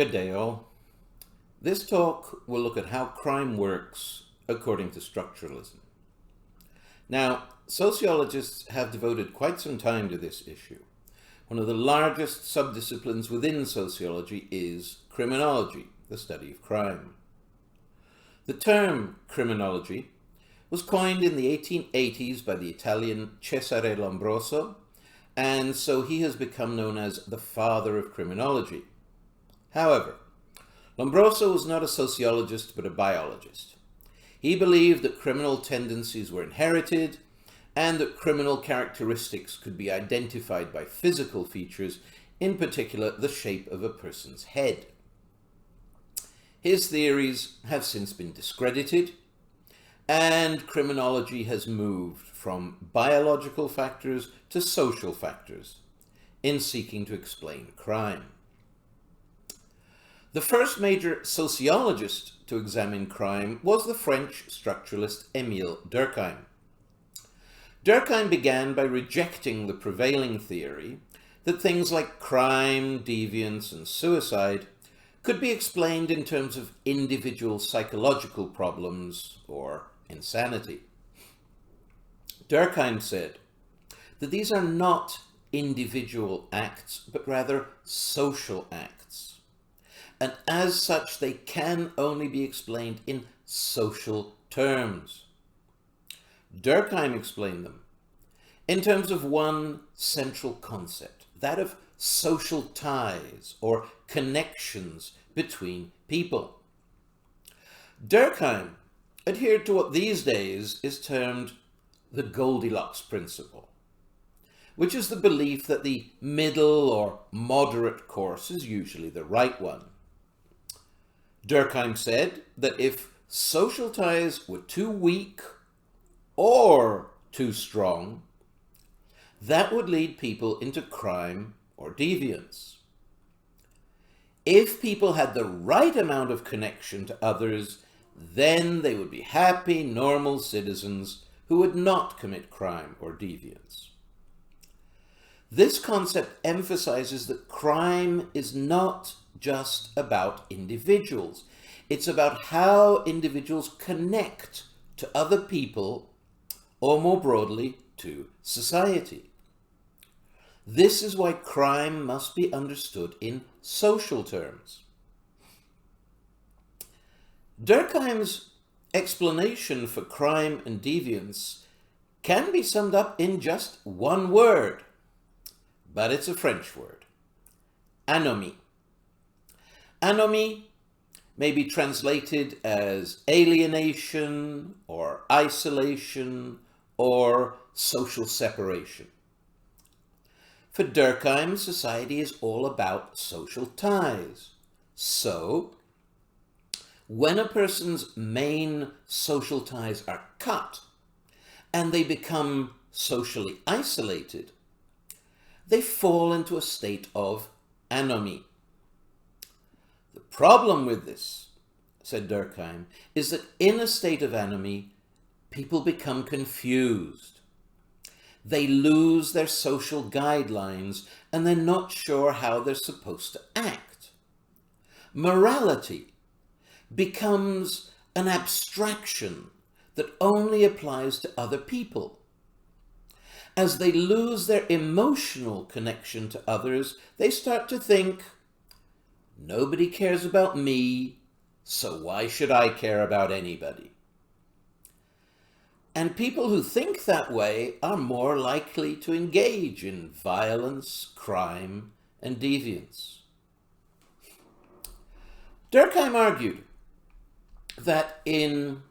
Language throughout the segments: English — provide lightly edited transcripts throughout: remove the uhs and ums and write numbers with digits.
Good day, all. This talk will look at how crime works according to structuralism. Now, sociologists have devoted quite some time to this issue. One of the largest subdisciplines within sociology is criminology, the study of crime. The term criminology was coined in the 1880s by the Italian Cesare Lombroso, and so he has become known as the father of criminology. However, Lombroso was not a sociologist but a biologist. He believed that criminal tendencies were inherited and that criminal characteristics could be identified by physical features, in particular the shape of a person's head. His theories have since been discredited, and criminology has moved from biological factors to social factors in seeking to explain crime. The first major sociologist to examine crime was the French structuralist Emile Durkheim. Durkheim began by rejecting the prevailing theory that things like crime, deviance, and suicide could be explained in terms of individual psychological problems or insanity. Durkheim said that these are not individual acts, but rather social acts. And as such, they can only be explained in social terms. Durkheim explained them in terms of one central concept, that of social ties or connections between people. Durkheim adhered to what these days is termed the Goldilocks principle, which is the belief that the middle or moderate course is usually the right one. Durkheim said that if social ties were too weak or too strong, that would lead people into crime or deviance. If people had the right amount of connection to others, then they would be happy, normal citizens who would not commit crime or deviance. This concept emphasizes that crime is not just about individuals. It's about how individuals connect to other people, or more broadly, to society. This is why crime must be understood in social terms. Durkheim's explanation for crime and deviance can be summed up in just one word, but it's a French word: anomie. Anomie may be translated as alienation or isolation or social separation. For Durkheim, society is all about social ties. So, when a person's main social ties are cut and they become socially isolated, they fall into a state of anomie. The problem with this, said Durkheim, is that in a state of anomie, people become confused. They lose their social guidelines and they're not sure how they're supposed to act. Morality becomes an abstraction that only applies to other people. As they lose their emotional connection to others, they start to think, nobody cares about me, so why should I care about anybody? And people who think that way are more likely to engage in violence, crime, and deviance. Durkheim argued that in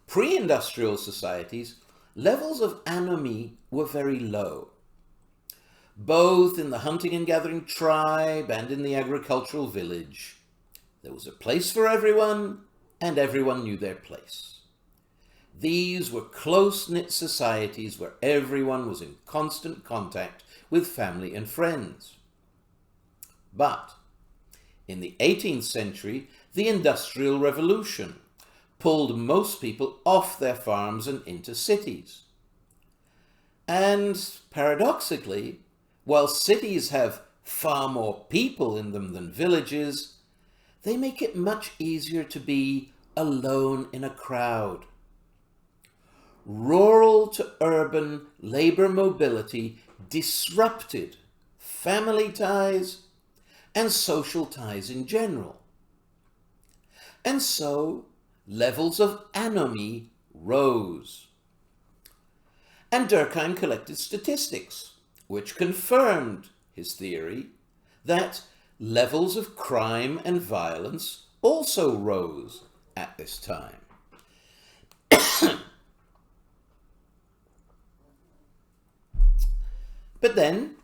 pre-industrial societies, levels of anomie were very low, both in the hunting and gathering tribe and in the agricultural village. There was a place for everyone, and everyone knew their place. These were close-knit societies where everyone was in constant contact with family and friends. But in the 18th century, the Industrial Revolution pulled most people off their farms and into cities. And paradoxically, while cities have far more people in them than villages, they make it much easier to be alone in a crowd. Rural to urban labour mobility disrupted family ties and social ties in general. And so levels of anomie rose. And Durkheim collected statistics which confirmed his theory that levels of crime and violence also rose at this time. But then,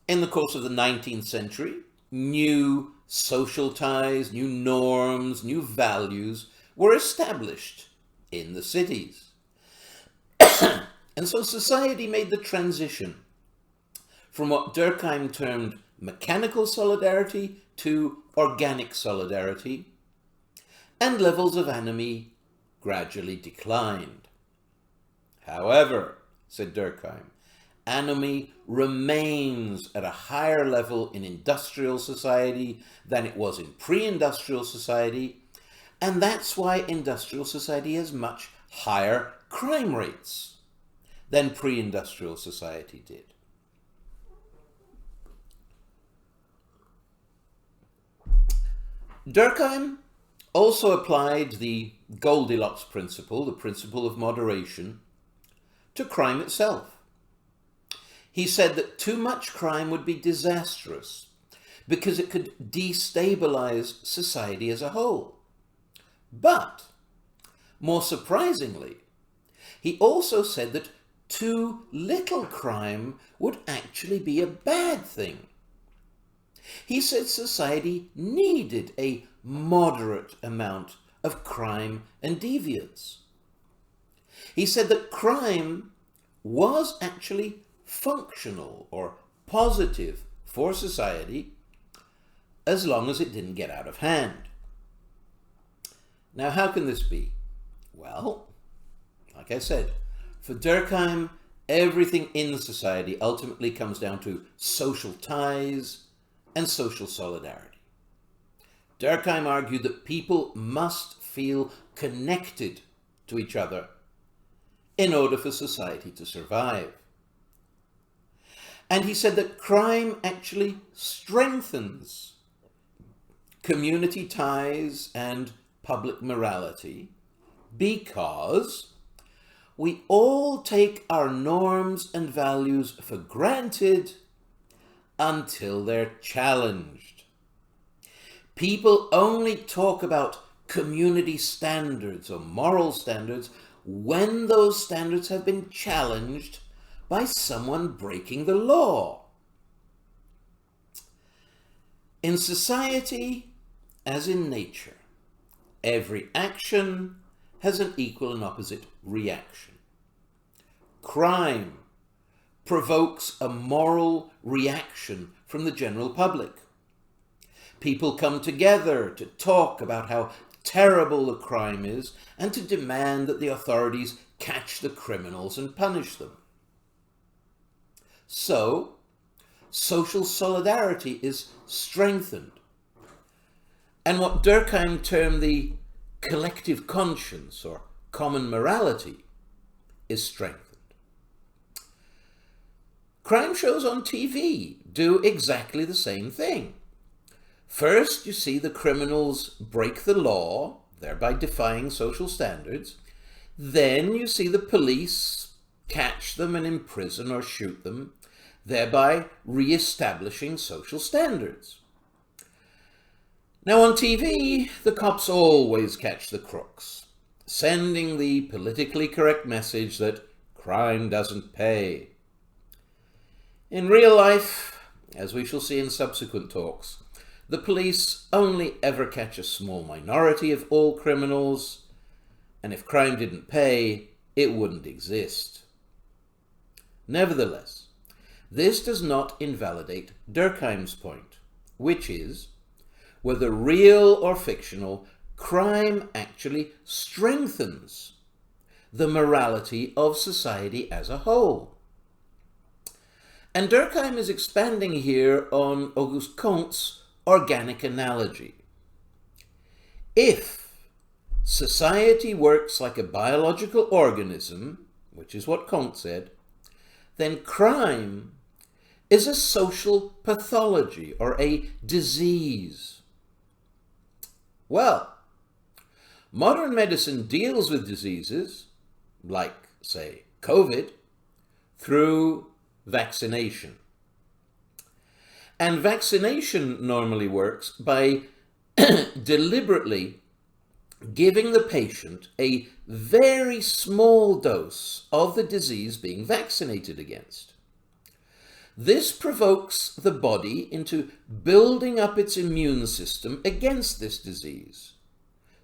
in the course of the 19th century, new social ties, new norms, new values were established in the cities. And so society made the transition from what Durkheim termed mechanical solidarity to organic solidarity, and levels of anomie gradually declined. However, said Durkheim, anomie remains at a higher level in industrial society than it was in pre-industrial society, and that's why industrial society has much higher crime rates than pre-industrial society did. Durkheim also applied the Goldilocks principle, the principle of moderation, to crime itself. He said that too much crime would be disastrous because it could destabilize society as a whole. But, more surprisingly, he also said that too little crime would actually be a bad thing. He said society needed a moderate amount of crime and deviance. He said that crime was actually functional or positive for society as long as it didn't get out of hand. Now, how can this be? Well, like I said, for Durkheim, everything in society ultimately comes down to social ties and social solidarity. Durkheim argued that people must feel connected to each other in order for society to survive. And he said that crime actually strengthens community ties and public morality because we all take our norms and values for granted until they're challenged. People only talk about community standards or moral standards when those standards have been challenged by someone breaking the law. In society, as in nature, every action has an equal and opposite reaction. Crime provokes a moral reaction from the general public. People come together to talk about how terrible the crime is and to demand that the authorities catch the criminals and punish them. So, social solidarity is strengthened. And what Durkheim termed the collective conscience or common morality is strengthened. Crime shows on TV do exactly the same thing. First, you see the criminals break the law, thereby defying social standards. Then you see the police catch them and imprison or shoot them, thereby re-establishing social standards. Now on TV, the cops always catch the crooks, sending the politically correct message that crime doesn't pay. In real life, as we shall see in subsequent talks, the police only ever catch a small minority of all criminals, and if crime didn't pay, it wouldn't exist. Nevertheless, this does not invalidate Durkheim's point, which is, whether real or fictional, crime actually strengthens the morality of society as a whole. And Durkheim is expanding here on Auguste Comte's organic analogy. if society works like a biological organism, which is what Kant said, then crime is a social pathology or a disease. Well, modern medicine deals with diseases, like, say, COVID, through vaccination. And vaccination normally works by deliberately giving the patient a very small dose of the disease being vaccinated against. This provokes the body into building up its immune system against this disease.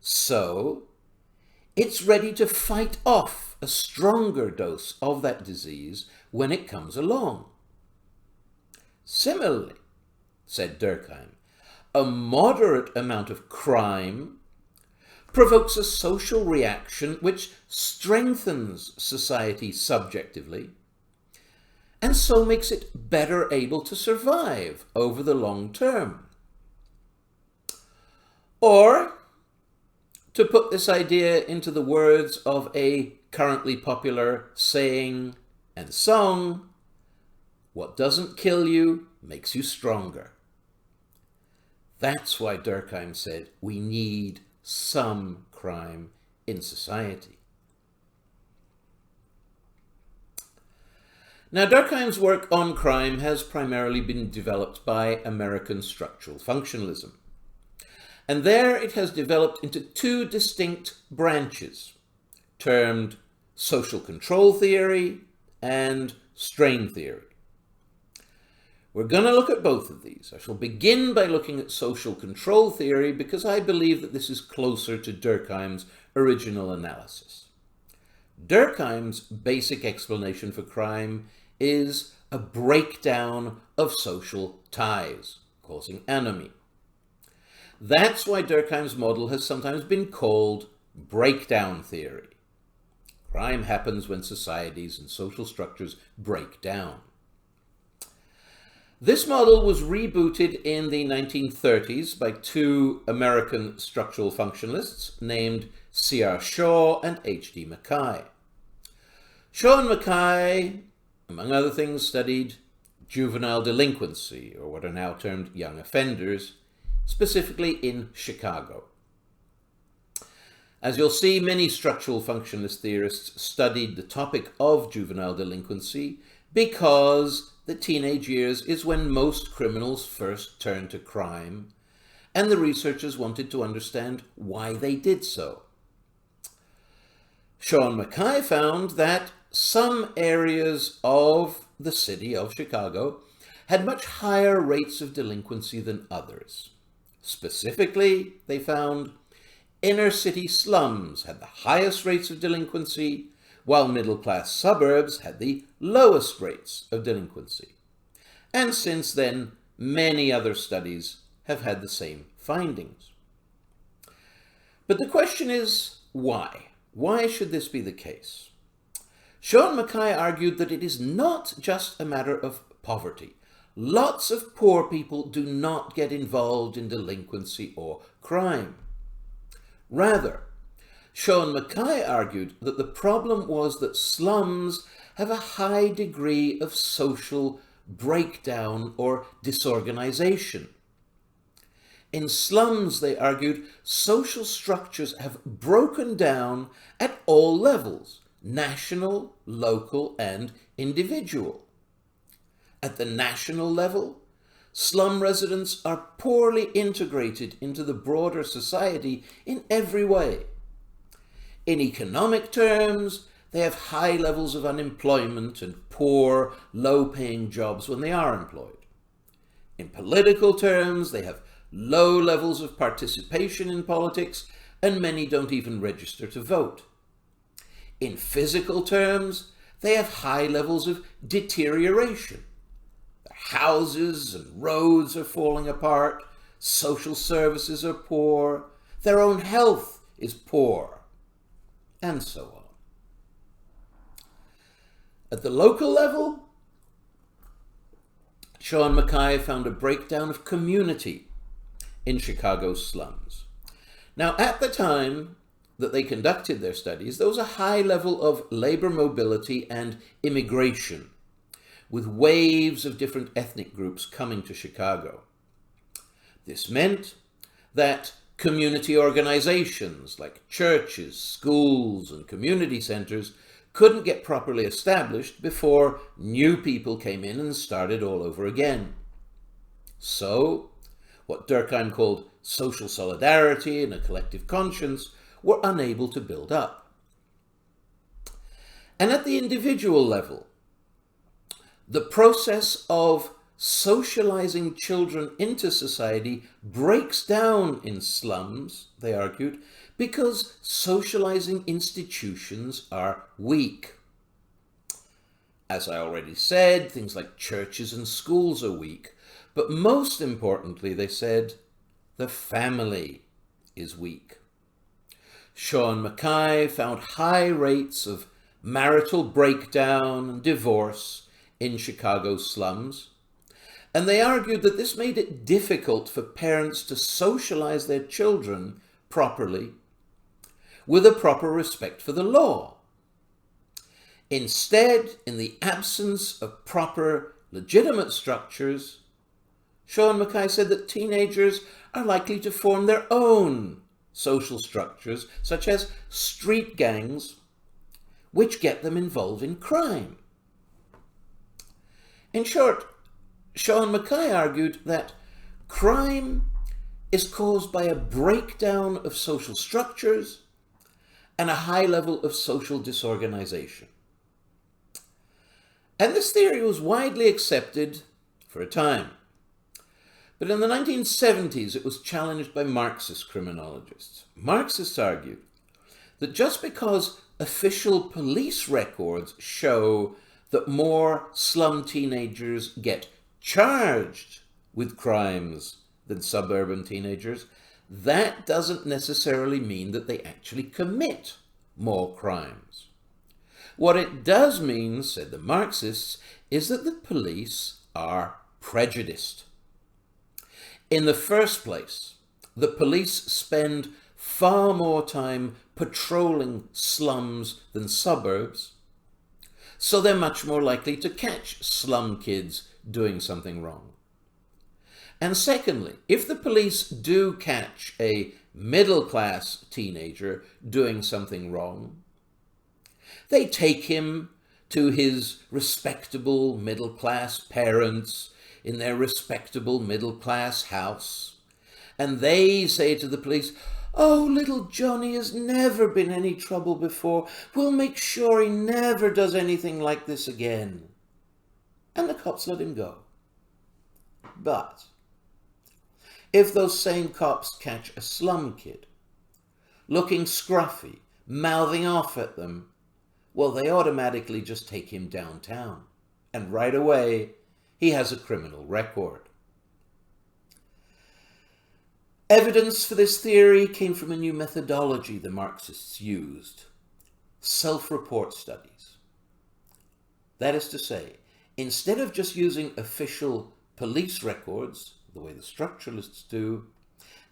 So, it's ready to fight off a stronger dose of that disease when it comes along. Similarly, said Durkheim, a moderate amount of crime provokes a social reaction which strengthens society subjectively, and so makes it better able to survive over the long term. Or, to put this idea into the words of a currently popular saying and song, what doesn't kill you makes you stronger. That's why Durkheim said we need some crime in society. Now, Durkheim's work on crime has primarily been developed by American structural functionalism. And there it has developed into two distinct branches, termed social control theory and strain theory. We're going to look at both of these. I shall begin by looking at social control theory because I believe that this is closer to Durkheim's original analysis. Durkheim's basic explanation for crime is a breakdown of social ties, causing anomie. That's why Durkheim's model has sometimes been called breakdown theory. Crime happens when societies and social structures break down. This model was rebooted in the 1930s by two American structural functionalists named C.R. Shaw and H.D. McKay. Shaw and McKay, among other things, studied juvenile delinquency, or what are now termed young offenders, specifically in Chicago. As you'll see, many structural functionalist theorists studied the topic of juvenile delinquency because the teenage years is when most criminals first turn to crime, and the researchers wanted to understand why they did so. Shaw and McKay found that some areas of the city of Chicago had much higher rates of delinquency than others. Specifically, they found inner city slums had the highest rates of delinquency, while middle-class suburbs had the lowest rates of delinquency. And since then, many other studies have had the same findings. But the question is, why? Why should this be the case? Shaw and McKay argued that it is not just a matter of poverty. Lots of poor people do not get involved in delinquency or crime. Rather, Shaw and McKay argued that the problem was that slums have a high degree of social breakdown or disorganization. In slums, they argued, social structures have broken down at all levels, national, local, and individual. At the national level, slum residents are poorly integrated into the broader society in every way. In economic terms, they have high levels of unemployment and poor, low-paying jobs when they are employed. In political terms, they have low levels of participation in politics, and many don't even register to vote. In physical terms, they have high levels of deterioration. Their houses and roads are falling apart, social services are poor, their own health is poor, and so on. At the local level, Shaw and McKay found a breakdown of community in Chicago's slums. Now, at the time that they conducted their studies, there was a high level of labor mobility and immigration, with waves of different ethnic groups coming to Chicago. This meant that community organizations like churches, schools, and community centers couldn't get properly established before new people came in and started all over again. So, what Durkheim called social solidarity and a collective conscience were unable to build up. And at the individual level, the process of socializing children into society breaks down in slums, they argued, because socializing institutions are weak. As I already said, things like churches and schools are weak, but most importantly, they said, the family is weak. Shaw and McKay found high rates of marital breakdown and divorce in Chicago's slums, and they argued that this made it difficult for parents to socialize their children properly with a proper respect for the law. Instead, in the absence of proper legitimate structures, Shaw and McKay said that teenagers are likely to form their own social structures, such as street gangs, which get them involved in crime. In short, Shaw and McKay argued that crime is caused by a breakdown of social structures and a high level of social disorganization. And this theory was widely accepted for a time. But in the 1970s, it was challenged by Marxist criminologists. Marxists argued that just because official police records show that more slum teenagers get charged with crimes than suburban teenagers, that doesn't necessarily mean that they actually commit more crimes. What it does mean, said the Marxists, is that the police are prejudiced. In the first place, the police spend far more time patrolling slums than suburbs, so they're much more likely to catch slum kids doing something wrong. And secondly, if the police do catch a middle-class teenager doing something wrong, they take him to his respectable middle-class parents in their respectable middle-class house, and they say to the police, "Oh, little Johnny has never been any trouble before. We'll make sure he never does anything like this again." And the cops let him go. But if those same cops catch a slum kid looking scruffy, mouthing off at them, well, they automatically just take him downtown, and right away he has a criminal record. Evidence for this theory came from a new methodology the Marxists used: self-report studies. That is to say, instead of just using official police records, the way the Structuralists do,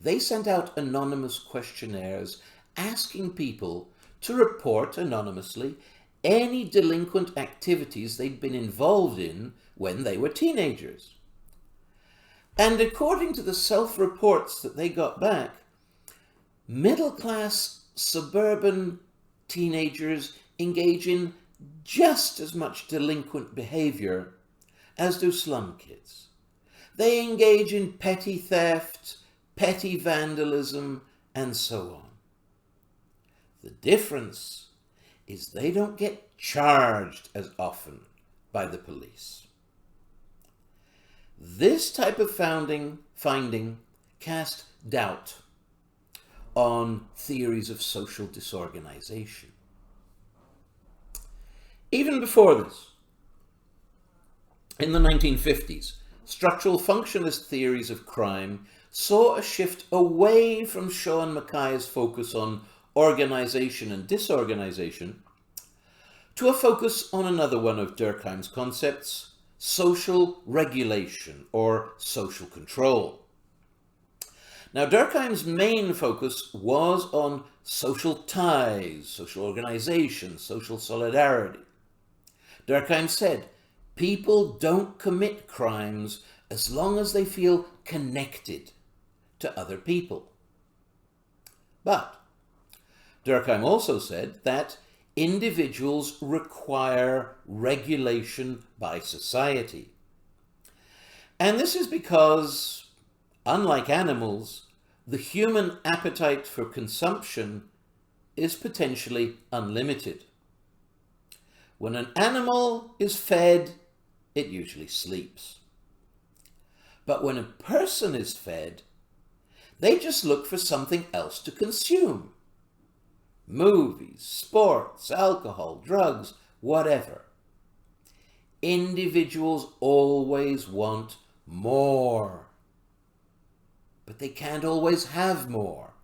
they sent out anonymous questionnaires asking people to report anonymously any delinquent activities they'd been involved in when they were teenagers. And according to the self-reports that they got back, middle-class suburban teenagers engage in just as much delinquent behavior as do slum kids. They engage in petty theft, petty vandalism, and so on. The difference is they don't get charged as often by the police. This type of finding cast doubt on theories of social disorganization. Even before this, in the 1950s, structural functionalist theories of crime saw a shift away from Shaw and McKay's focus on organization and disorganization to a focus on another one of Durkheim's concepts: social regulation or social control. Now, Durkheim's main focus was on social ties, social organization, social solidarity. Durkheim said, people don't commit crimes as long as they feel connected to other people. But Durkheim also said that individuals require regulation by society. And this is because, unlike animals, the human appetite for consumption is potentially unlimited. When an animal is fed, it usually sleeps. But when a person is fed, they just look for something else to consume. Movies, sports, alcohol, drugs, whatever. Individuals always want more. But they can't always have more.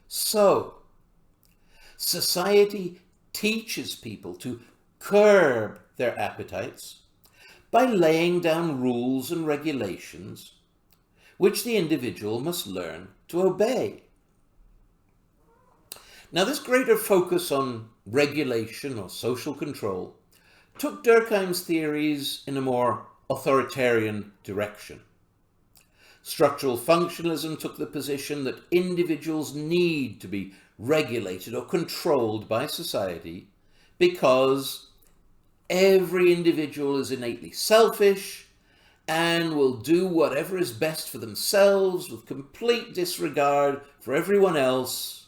So, society teaches people to curb their appetites by laying down rules and regulations which the individual must learn to obey. Now, this greater focus on regulation or social control took Durkheim's theories in a more authoritarian direction. Structural functionalism took the position that individuals need to be regulated or controlled by society because every individual is innately selfish and will do whatever is best for themselves with complete disregard for everyone else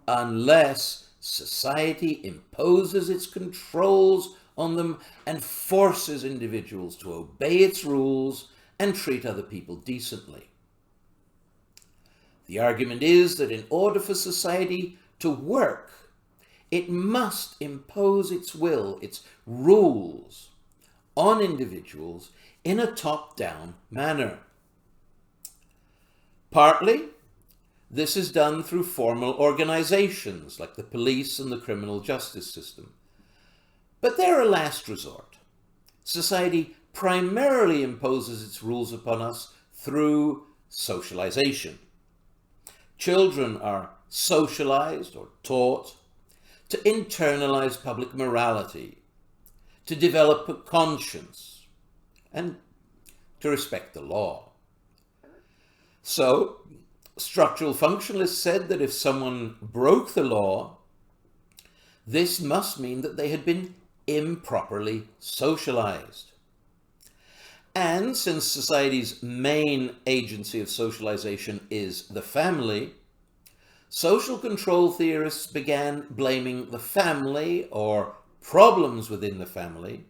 unless society imposes its controls on them and forces individuals to obey its rules and treat other people decently. The argument is that in order for society to work, it must impose its will, its rules, on individuals in a top-down manner. Partly, this is done through formal organizations like the police and the criminal justice system. But they're a last resort. Society primarily imposes its rules upon us through socialization. Children are socialized or taught to internalize public morality, to develop a conscience, and to respect the law. So, structural functionalists said that if someone broke the law, this must mean that they had been improperly socialized. And since society's main agency of socialization is the family, social control theorists began blaming the family or problems within the family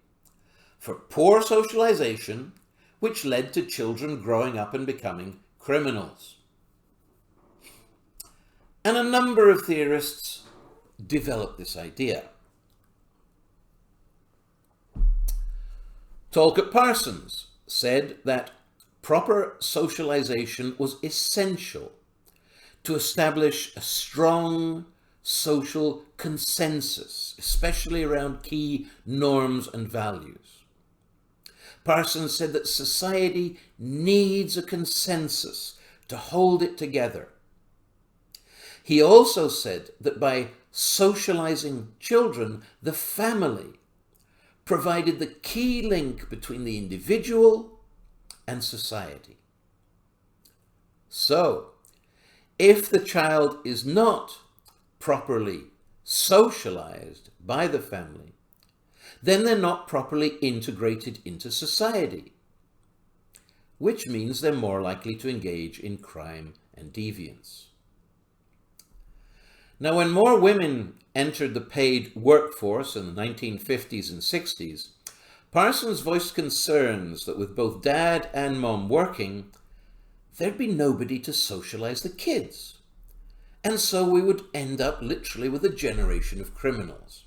for poor socialization, which led to children growing up and becoming criminals. And a number of theorists developed this idea. Talcott Parsons said that proper socialization was essential to establish a strong social consensus, especially around key norms and values. Parsons said that society needs a consensus to hold it together. He also said that by socializing children, the family provided the key link between the individual and society. So, if the child is not properly socialized by the family, then they're not properly integrated into society, which means they're more likely to engage in crime and deviance. Now, when more women entered the paid workforce in the 1950s and 60s, Parsons voiced concerns that with both dad and mom working, there'd be nobody to socialize the kids. And so we would end up literally with a generation of criminals.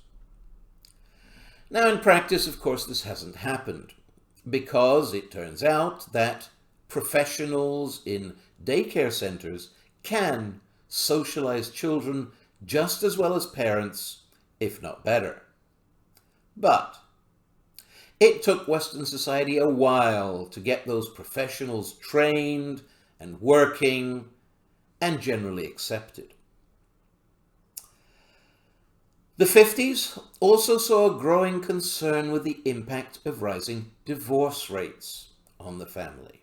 Now, in practice, of course, this hasn't happened because it turns out that professionals in daycare centers can socialize children just as well as parents, if not better. But it took Western society a while to get those professionals trained and working and generally accepted. The 50s also saw a growing concern with the impact of rising divorce rates on the family.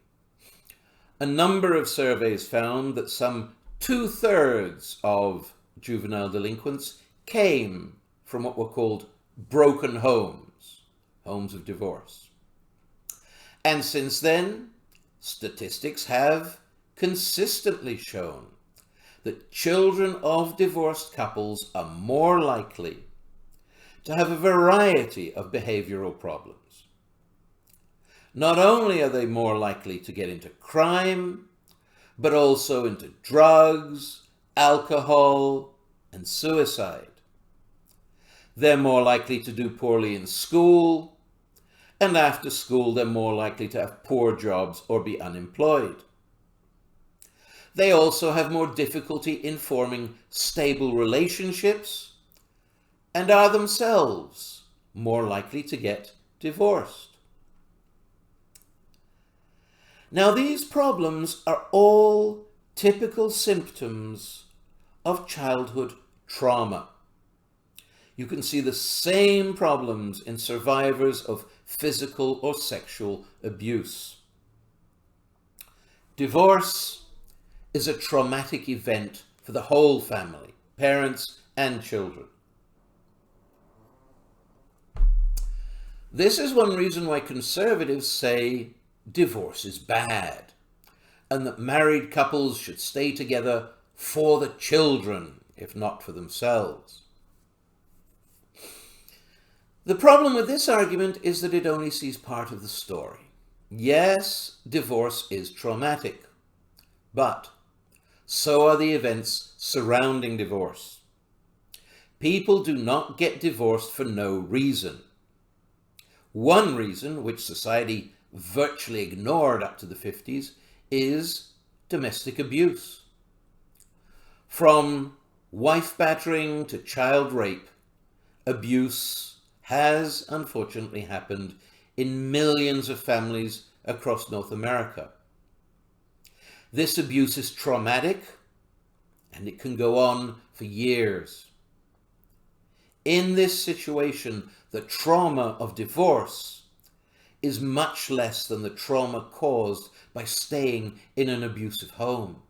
A number of surveys found that some 2/3 of juvenile delinquents came from what were called broken homes, homes of divorce. And since then, statistics have consistently shown that children of divorced couples are more likely to have a variety of behavioral problems. Not only are they more likely to get into crime, but also into drugs, alcohol, and suicide. They're more likely to do poorly in school, and after school they're more likely to have poor jobs or be unemployed. They also have more difficulty in forming stable relationships and are themselves more likely to get divorced. Now, these problems are all typical symptoms of childhood trauma. You can see the same problems in survivors of physical or sexual abuse. Divorce is a traumatic event for the whole family, parents and children. This is one reason why conservatives say divorce is bad, and that married couples should stay together for the children, if not for themselves. The problem with this argument is that it only sees part of the story. Yes, divorce is traumatic, but so are the events surrounding divorce. People do not get divorced for no reason. One reason, which society virtually ignored up to the 50s, is domestic abuse. From wife battering to child rape, abuse has unfortunately happened in millions of families across North America. This abuse is traumatic, and it can go on for years. In this situation, the trauma of divorce is much less than the trauma caused by staying in an abusive home.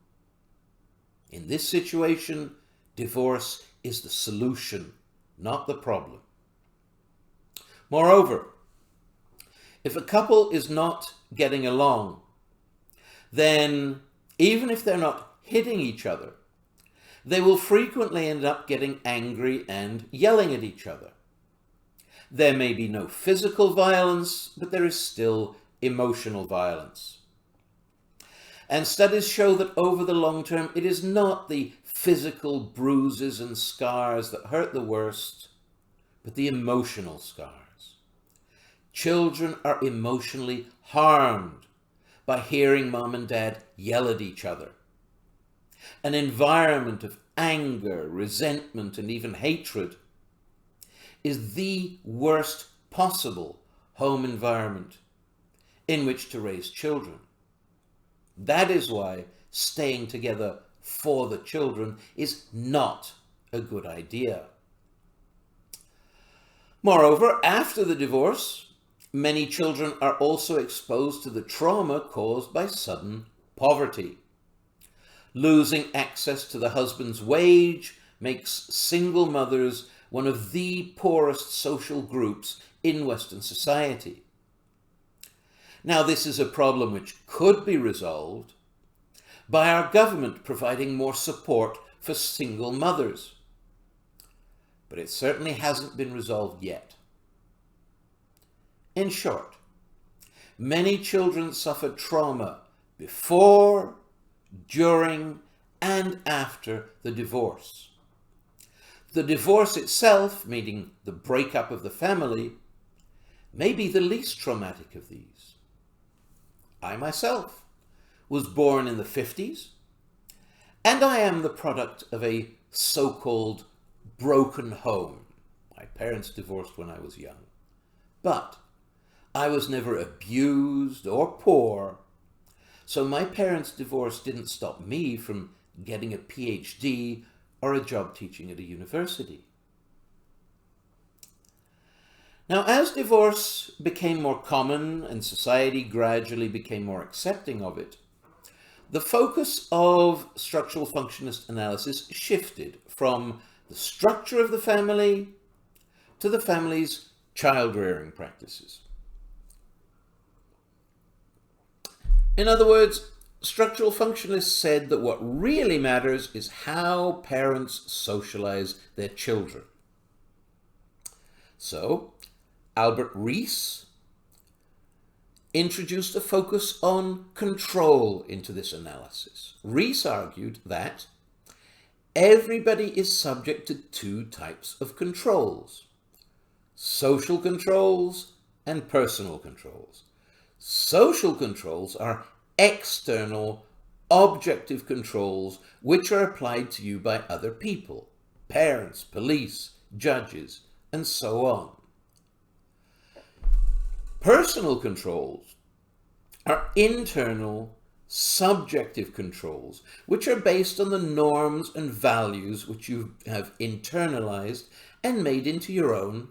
In this situation, divorce is the solution, not the problem. Moreover, if a couple is not getting along, then even if they're not hitting each other, they will frequently end up getting angry and yelling at each other. There may be no physical violence, but there is still emotional violence. And studies show that over the long term, it is not the physical bruises and scars that hurt the worst, but the emotional scars. Children are emotionally harmed by hearing mom and dad yell at each other. An environment of anger, resentment, and even hatred is the worst possible home environment in which to raise children. That is why staying together for the children is not a good idea. Moreover, after the divorce, many children are also exposed to the trauma caused by sudden poverty. Losing access to the husband's wage makes single mothers one of the poorest social groups in Western society. Now, this is a problem which could be resolved by our government providing more support for single mothers, but it certainly hasn't been resolved yet. In short, many children suffer trauma before, during, and after the divorce. The divorce itself, meaning the breakup of the family, may be the least traumatic of these. I myself was born in the 50s, and I am the product of a so-called broken home. My parents divorced when I was young, but I was never abused or poor, so my parents' divorce didn't stop me from getting a PhD, or a job teaching at a university. Now, as divorce became more common and society gradually became more accepting of it, the focus of structural functionist analysis shifted from the structure of the family to the family's child-rearing practices. In other words, structural functionists said that what really matters is how parents socialize their children. So, Albert Reiss introduced a focus on control into this analysis. Reiss argued that everybody is subject to two types of controls: social controls and personal controls. Social controls are external, objective controls which are applied to you by other people, parents, police, judges, and so on. Personal controls are internal, subjective controls, which are based on the norms and values which you have internalized and made into your own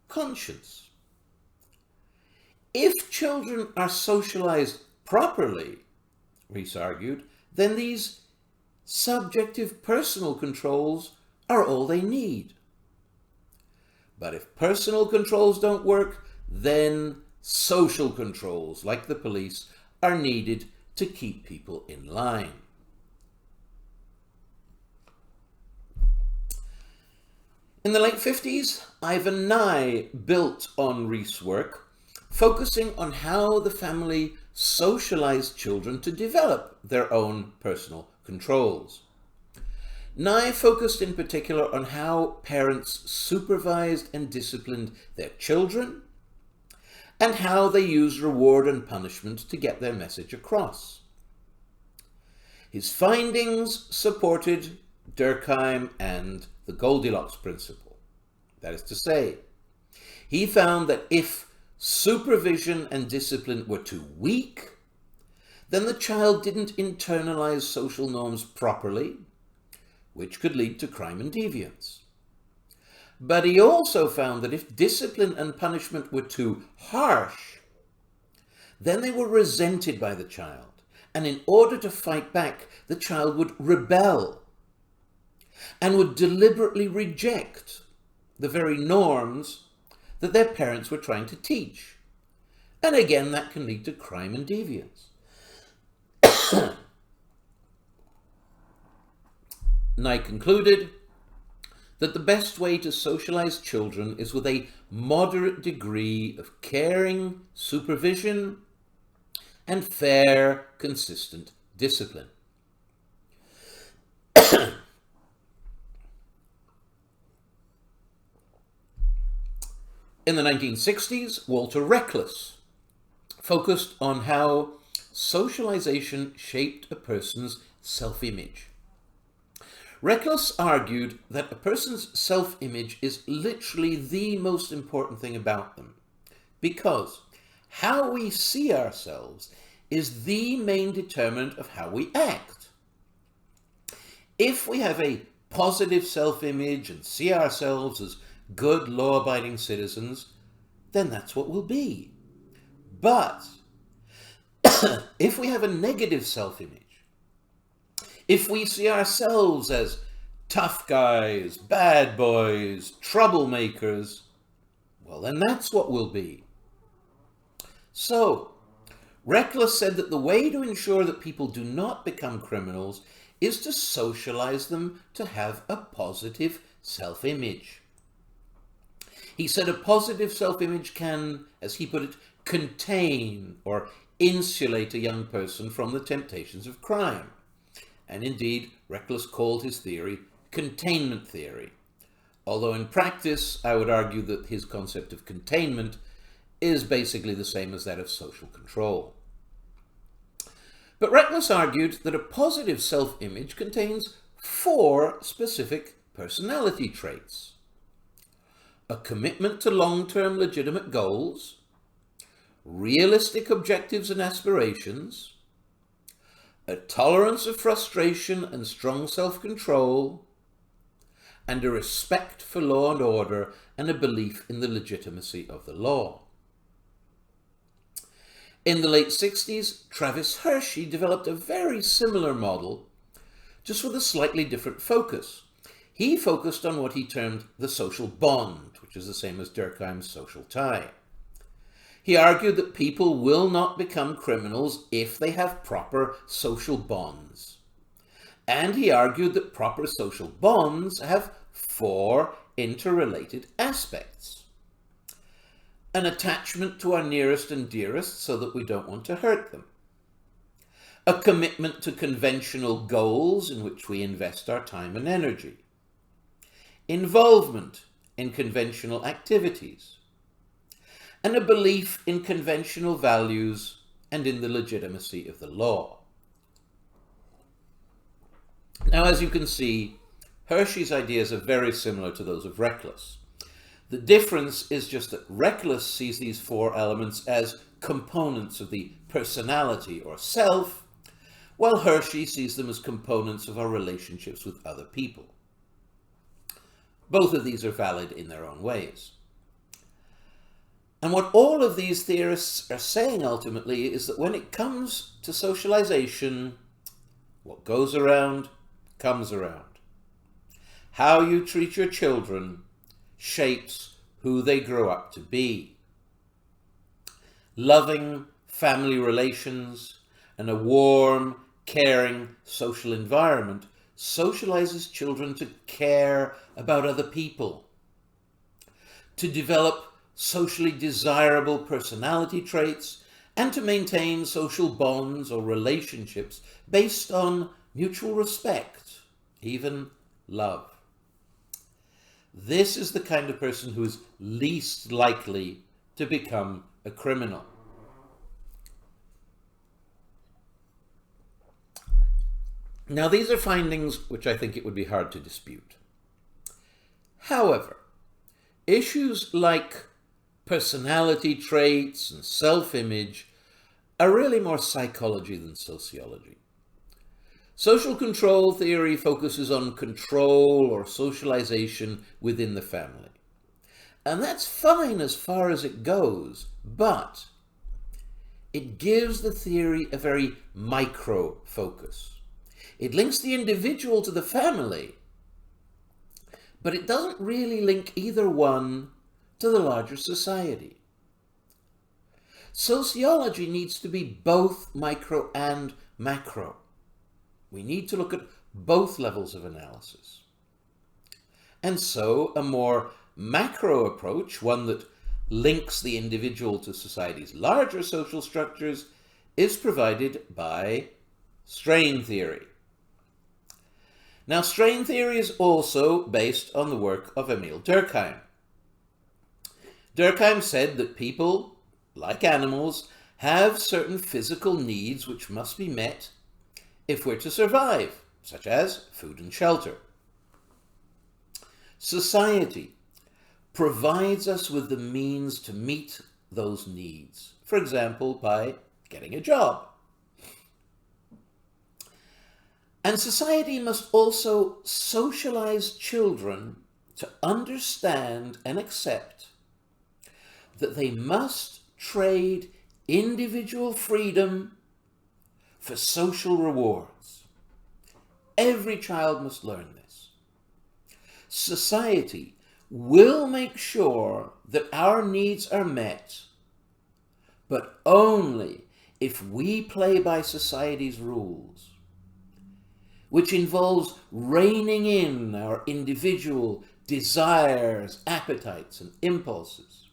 conscience. If children are socialized properly, Reiss argued, then these subjective personal controls are all they need. But if personal controls don't work, then social controls, like the police, are needed to keep people in line. In the late 50s, Ivan Nye built on Reiss' work, focusing on how the family socialized children to develop their own personal controls. Nye focused in particular on how parents supervised and disciplined their children, and how they use reward and punishment to get their message across. His findings supported Durkheim and the Goldilocks principle. That is to say, he found that if supervision and discipline were too weak, then the child didn't internalize social norms properly, which could lead to crime and deviance. But he also found that if discipline and punishment were too harsh, then they were resented by the child, and in order to fight back, the child would rebel and would deliberately reject the very norms that their parents were trying to teach. And again, that can lead to crime and deviance. Nye concluded that the best way to socialize children is with a moderate degree of caring supervision and fair, consistent discipline. In the 1960s, Walter Reckless focused on how socialization shaped a person's self-image. Reckless argued that a person's self-image is literally the most important thing about them, because how we see ourselves is the main determinant of how we act. If we have a positive self-image and see ourselves as good, law-abiding citizens, then that's what we'll be. But if we have a negative self-image, if we see ourselves as tough guys, bad boys, troublemakers, well, then that's what we'll be. So, Reckless said that the way to ensure that people do not become criminals is to socialize them to have a positive self-image. He said a positive self-image can, as he put it, contain or insulate a young person from the temptations of crime. And indeed, Reckless called his theory containment theory. Although in practice, I would argue that his concept of containment is basically the same as that of social control. But Reckless argued that a positive self-image contains 4 specific personality traits: a commitment to long-term legitimate goals, realistic objectives and aspirations, a tolerance of frustration and strong self-control, and a respect for law and order and a belief in the legitimacy of the law. In the late 60s, Travis Hirschi developed a very similar model, just with a slightly different focus. He focused on what he termed the social bond, which is the same as Durkheim's social tie. He argued that people will not become criminals if they have proper social bonds. And he argued that proper social bonds have 4 interrelated aspects. An attachment to our nearest and dearest so that we don't want to hurt them. A commitment to conventional goals in which we invest our time and energy. Involvement in conventional activities. And a belief in conventional values and in the legitimacy of the law. Now, as you can see, Hirschi's ideas are very similar to those of Reckless. The difference is just that Reckless sees these 4 elements as components of the personality or self, while Hirschi sees them as components of our relationships with other people. Both of these are valid in their own ways. And what all of these theorists are saying ultimately is that when it comes to socialization, what goes around comes around. How you treat your children shapes who they grow up to be. Loving family relations and a warm, caring social environment socializes children to care about other people, to develop socially desirable personality traits, and to maintain social bonds or relationships based on mutual respect, even love. This is the kind of person who is least likely to become a criminal. Now, these are findings which I think it would be hard to dispute. However, issues like personality traits and self-image are really more psychology than sociology. Social control theory focuses on control or socialization within the family. And that's fine as far as it goes, but it gives the theory a very micro focus. It links the individual to the family, but it doesn't really link either one to the larger society. Sociology needs to be both micro and macro. We need to look at both levels of analysis. And so a more macro approach, one that links the individual to society's larger social structures, is provided by strain theory. Now, strain theory is also based on the work of Emile Durkheim. Durkheim said that people, like animals, have certain physical needs which must be met if we're to survive, such as food and shelter. Society provides us with the means to meet those needs, for example, by getting a job. And society must also socialize children to understand and accept that they must trade individual freedom for social rewards. Every child must learn this. Society will make sure that our needs are met, but only if we play by society's rules, which involves reining in our individual desires, appetites, and impulses.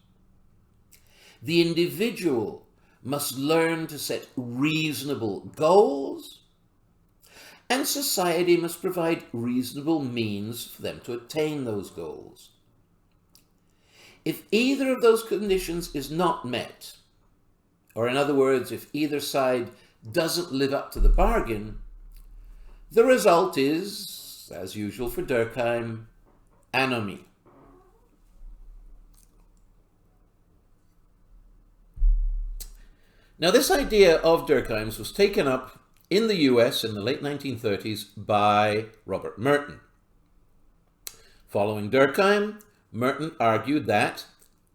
The individual must learn to set reasonable goals, and society must provide reasonable means for them to attain those goals. If either of those conditions is not met, or in other words, if either side doesn't live up to the bargain, the result is, as usual for Durkheim, anomie. Now, this idea of Durkheim's was taken up in the US in the late 1930s by Robert Merton. Following Durkheim, Merton argued that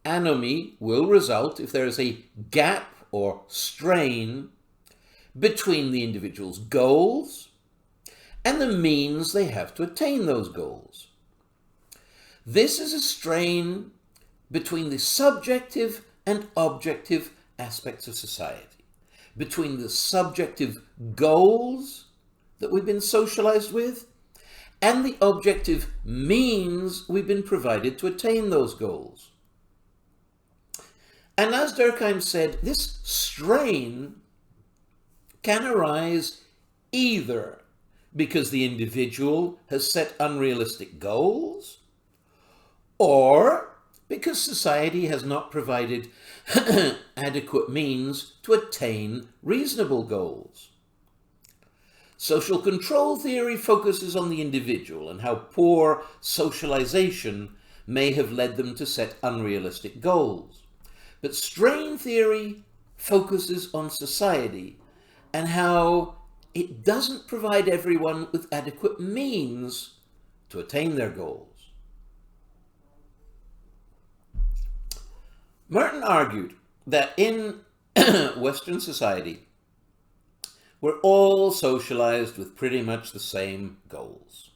anomie will result if there is a gap or strain between the individual's goals and the means they have to attain those goals. This is a strain between the subjective and objective aspects of society, between the subjective goals that we've been socialized with and the objective means we've been provided to attain those goals. And as Durkheim said, this strain can arise either because the individual has set unrealistic goals, or because society has not provided adequate means to attain reasonable goals. Social control theory focuses on the individual and how poor socialization may have led them to set unrealistic goals. But strain theory focuses on society and how it doesn't provide everyone with adequate means to attain their goals. Merton argued that in Western society, we're all socialized with pretty much the same goals.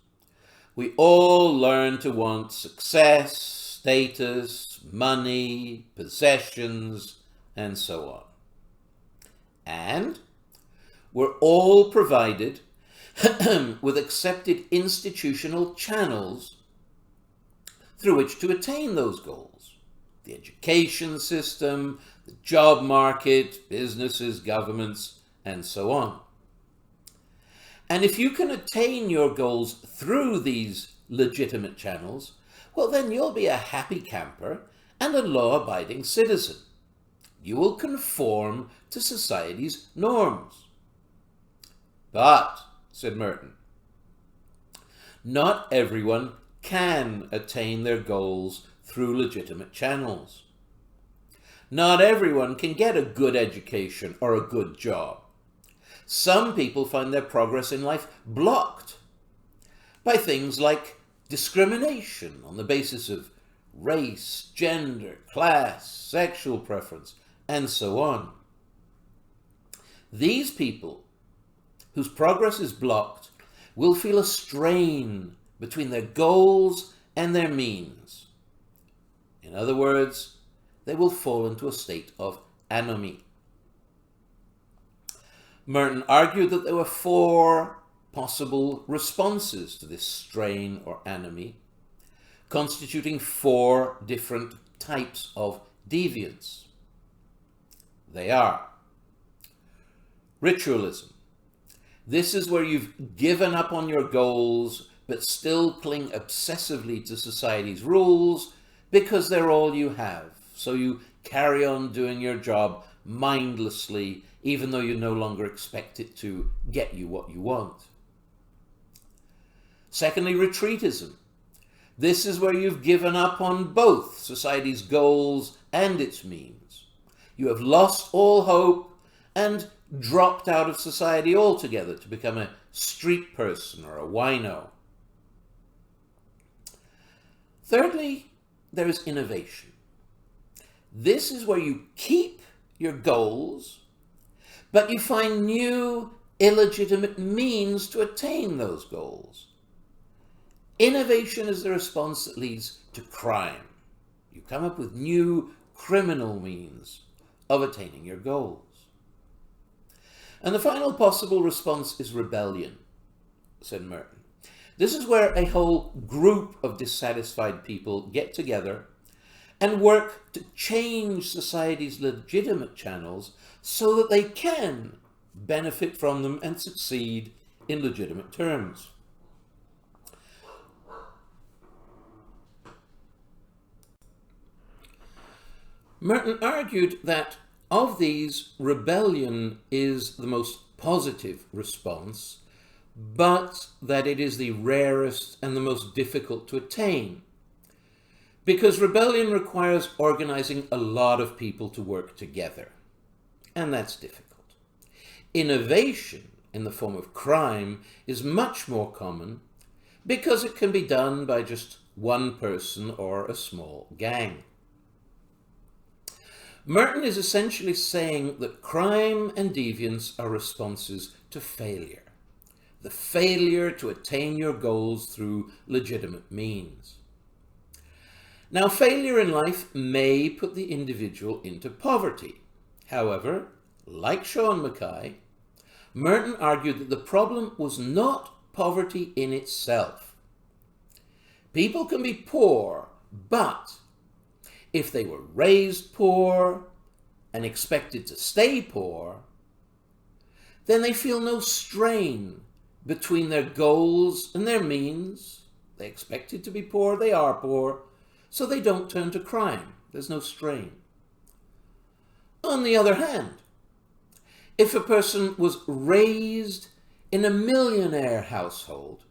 We all learn to want success, status, money, possessions, and so on. And we're all provided with accepted institutional channels through which to attain those goals. The education system, the job market, businesses, governments, and so on. And if you can attain your goals through these legitimate channels, well, then you'll be a happy camper and a law-abiding citizen. You will conform to society's norms. But, said Merton, not everyone can attain their goals through legitimate channels. Not everyone can get a good education or a good job. Some people find their progress in life blocked by things like discrimination on the basis of race, gender, class, sexual preference, and so on. These people whose progress is blocked will feel a strain between their goals and their means. In other words, they will fall into a state of anomie. Merton argued that there were 4 possible responses to this strain or anomie, constituting 4 different types of deviance. They are ritualism. This is where you've given up on your goals but still cling obsessively to society's rules because they're all you have. So you carry on doing your job mindlessly, even though you no longer expect it to get you what you want. Secondly, retreatism. This is where you've given up on both society's goals and its means. You have lost all hope and dropped out of society altogether to become a street person or a wino. Thirdly, there is innovation. This is where you keep your goals, but you find new, illegitimate means to attain those goals. Innovation is the response that leads to crime. You come up with new criminal means of attaining your goals. And the final possible response is rebellion, said Merton. This is where a whole group of dissatisfied people get together and work to change society's legitimate channels so that they can benefit from them and succeed in legitimate terms. Merton argued that of these, rebellion is the most positive response, but that it is the rarest and the most difficult to attain, because rebellion requires organizing a lot of people to work together, and that's difficult. Innovation, in the form of crime is much more common because it can be done by just one person or a small gang. Merton is essentially saying that crime and deviance are responses to failure, the failure to attain your goals through legitimate means. Now, failure in life may put the individual into poverty. However, like Sean McKay, Merton argued that the problem was not poverty in itself. People can be poor, but if they were raised poor and expected to stay poor, then they feel no strain between their goals and their means. They expected to be poor, they are poor, so they don't turn to crime. There's no strain. On the other hand, if a person was raised in a millionaire household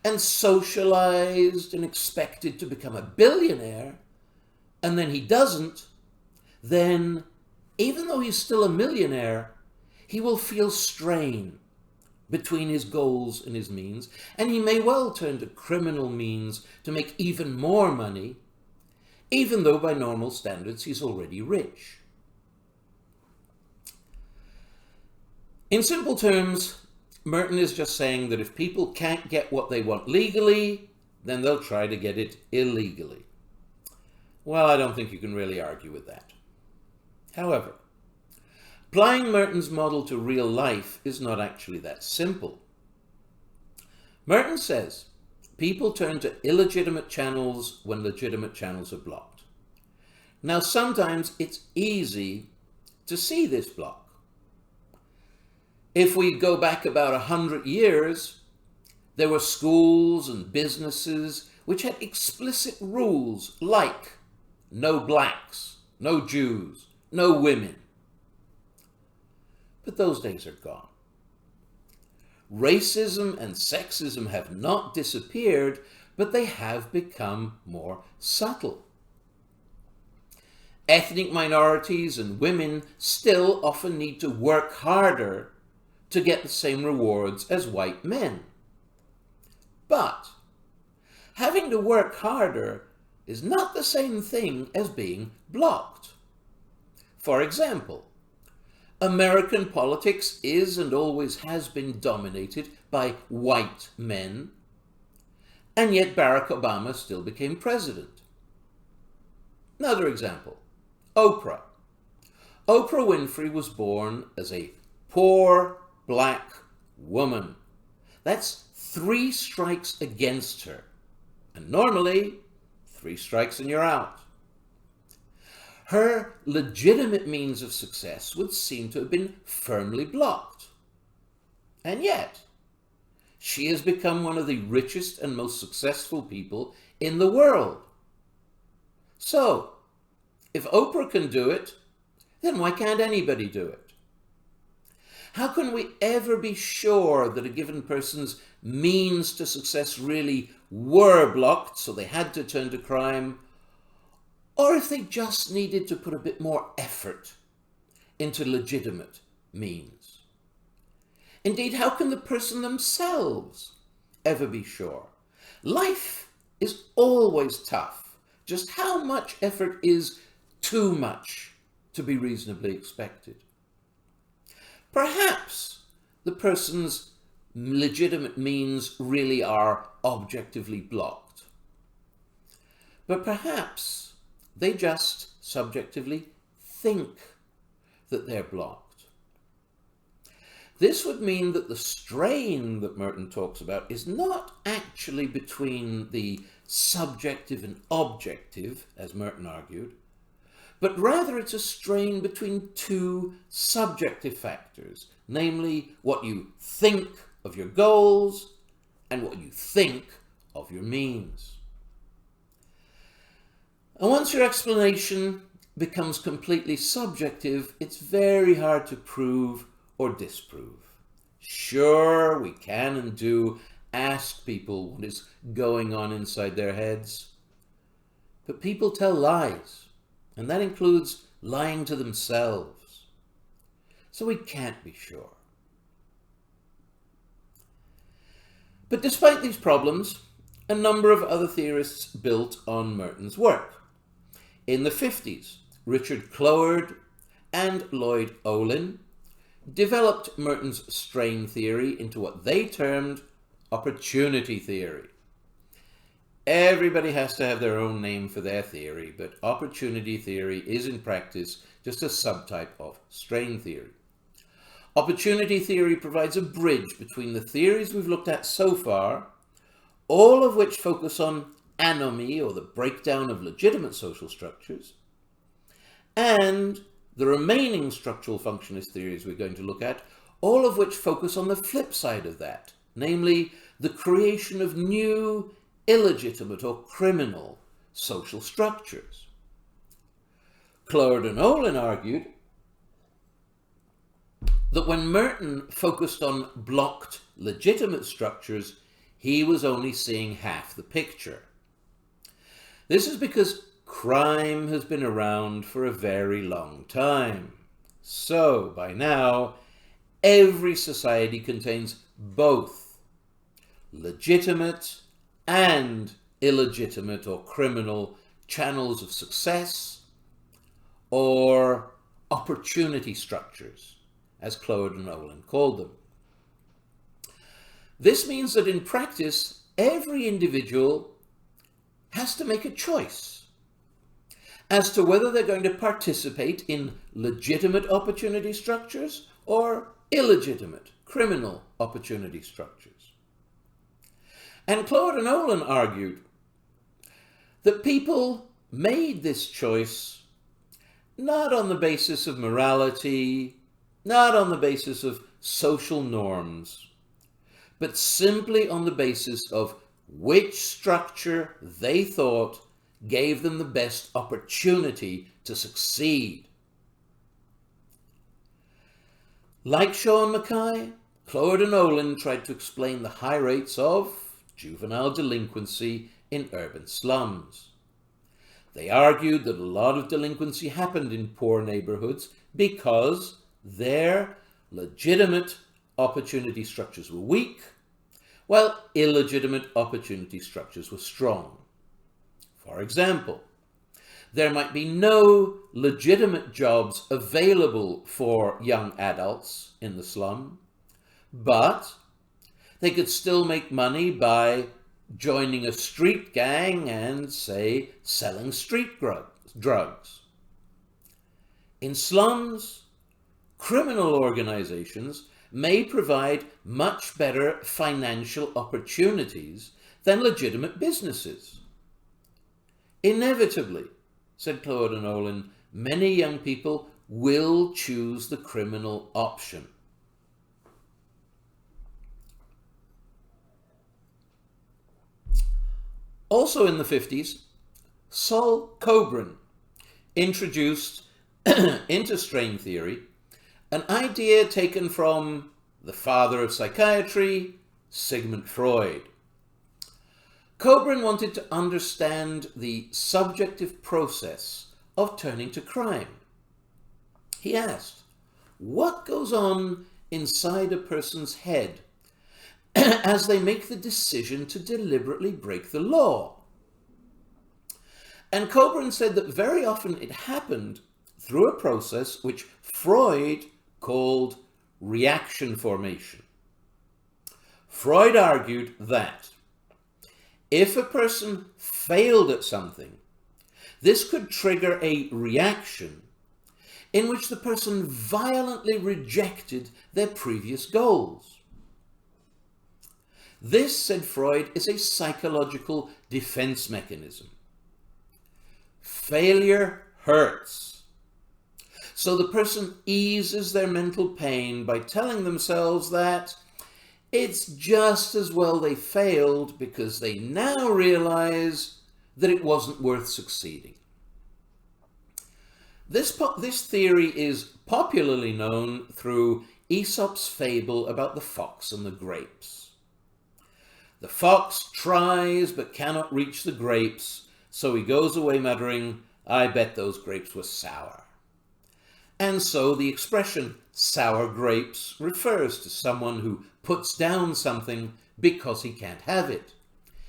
and socialized and expected to become a billionaire, and then he doesn't, then even though he's still a millionaire, he will feel strain between his goals and his means, and he may well turn to criminal means to make even more money, even though by normal standards he's already rich. In simple terms, Merton is just saying that if people can't get what they want legally, then they'll try to get it illegally. Well, I don't think you can really argue with that. However, applying Merton's model to real life is not actually that simple. Merton says people turn to illegitimate channels when legitimate channels are blocked. Now, sometimes it's easy to see this block. If we go back about 100 years, there were schools and businesses which had explicit rules like no blacks, no Jews, no women. But those days are gone. Racism and sexism have not disappeared, but they have become more subtle. Ethnic minorities and women still often need to work harder to get the same rewards as white men. But having to work harder is not the same thing as being blocked. For example, American politics is and always has been dominated by white men, and yet Barack Obama still became president. Another example, Oprah. Oprah Winfrey was born as a poor black woman. That's 3 strikes against her. And normally, 3 strikes and you're out. Her legitimate means of success would seem to have been firmly blocked. And yet, she has become one of the richest and most successful people in the world. So, if Oprah can do it, then why can't anybody do it? How can we ever be sure that a given person's means to success really were blocked, so they had to turn to crime, or if they just needed to put a bit more effort into legitimate means? Indeed, how can the person themselves ever be sure? Life is always tough. Just how much effort is too much to be reasonably expected? Perhaps the person's legitimate means really are objectively blocked. But perhaps they just subjectively think that they're blocked. This would mean that the strain that Merton talks about is not actually between the subjective and objective, as Merton argued, but rather it's a strain between 2 subjective factors, namely what you think of your goals and what you think of your means. And once your explanation becomes completely subjective, it's very hard to prove or disprove. Sure, we can and do ask people what is going on inside their heads, but people tell lies. And that includes lying to themselves. So we can't be sure. But despite these problems, a number of other theorists built on Merton's work. In the 50s, Richard Cloward and Lloyd Ohlin developed Merton's strain theory into what they termed opportunity theory. Everybody has to have their own name for their theory, but opportunity theory is in practice just a subtype of strain theory. Opportunity theory provides a bridge between the theories we've looked at so far, all of which focus on anomie, or the breakdown of legitimate social structures, and the remaining structural functionist theories we're going to look at, all of which focus on the flip side of that, namely the creation of new, illegitimate or criminal social structures. Cloward and Ohlin argued that when Merton focused on blocked legitimate structures, he was only seeing half the picture. This is because crime has been around for a very long time. So, by now, every society contains both legitimate and illegitimate or criminal channels of success, or opportunity structures, as Cloward and Ohlin called them. This means that in practice, every individual has to make a choice as to whether they're going to participate in legitimate opportunity structures or illegitimate criminal opportunity structures. And Cloward and Ohlin argued that people made this choice not on the basis of morality, not on the basis of social norms, but simply on the basis of which structure they thought gave them the best opportunity to succeed. Like Shaw and McKay, Cloward and Ohlin tried to explain the high rates of juvenile delinquency in urban slums. They argued that a lot of delinquency happened in poor neighborhoods because their legitimate opportunity structures were weak, while illegitimate opportunity structures were strong. For example, there might be no legitimate jobs available for young adults in the slum, but they could still make money by joining a street gang and, say, selling street drugs. In slums, criminal organizations may provide much better financial opportunities than legitimate businesses. Inevitably, said Cloward and Ohlin, many young people will choose the criminal option. Also in the 50s, Saul Kobrin introduced into strain theory an idea taken from the father of psychiatry, Sigmund Freud. Kobrin wanted to understand the subjective process of turning to crime. He asked, what goes on inside a person's head as they make the decision to deliberately break the law? And Kobrin said that very often it happened through a process which Freud called reaction formation. Freud argued that if a person failed at something, this could trigger a reaction in which the person violently rejected their previous goals. This, said Freud, is a psychological defense mechanism. Failure hurts. So the person eases their mental pain by telling themselves that it's just as well they failed because they now realize that it wasn't worth succeeding. This theory is popularly known through Aesop's fable about the fox and the grapes. The fox tries but cannot reach the grapes, so he goes away muttering, I bet those grapes were sour. And so the expression sour grapes refers to someone who puts down something because he can't have it.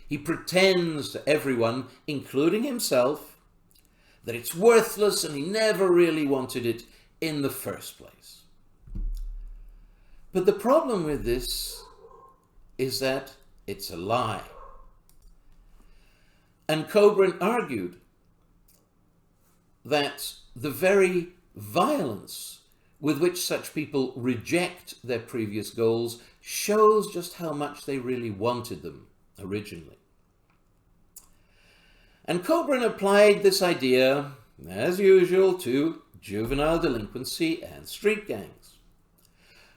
He pretends to everyone, including himself, that it's worthless and he never really wanted it in the first place. But the problem with this is that it's a lie. And Kobrin argued that the very violence with which such people reject their previous goals shows just how much they really wanted them originally. And Kobrin applied this idea, as usual, to juvenile delinquency and street gangs.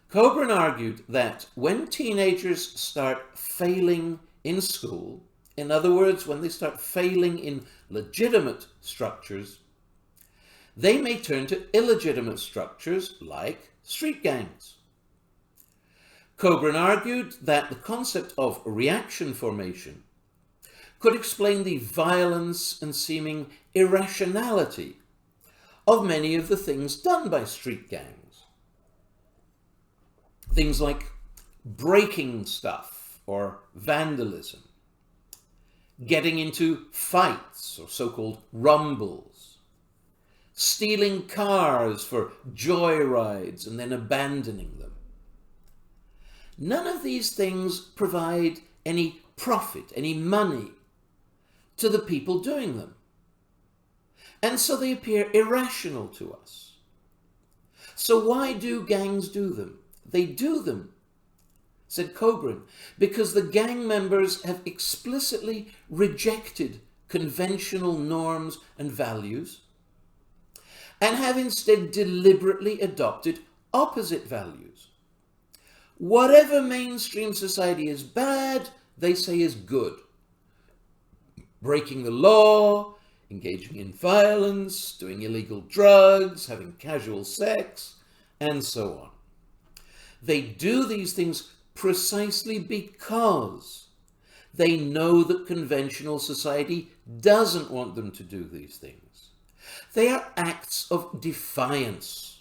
Kobrin argued that when teenagers start failing in school, in other words, when they start failing in legitimate structures, they may turn to illegitimate structures like street gangs. Kobrin argued that the concept of reaction formation could explain the violence and seeming irrationality of many of the things done by street gangs. Things like breaking stuff or vandalism, getting into fights or so-called rumbles, stealing cars for joyrides and then abandoning them. None of these things provide any profit, any money to the people doing them. And so they appear irrational to us. So why do gangs do them? They do them, said Kobrin, because the gang members have explicitly rejected conventional norms and values and have instead deliberately adopted opposite values. Whatever mainstream society is bad, they say is good. Breaking the law, engaging in violence, doing illegal drugs, having casual sex, and so on. They do these things precisely because they know that conventional society doesn't want them to do these things. They are acts of defiance.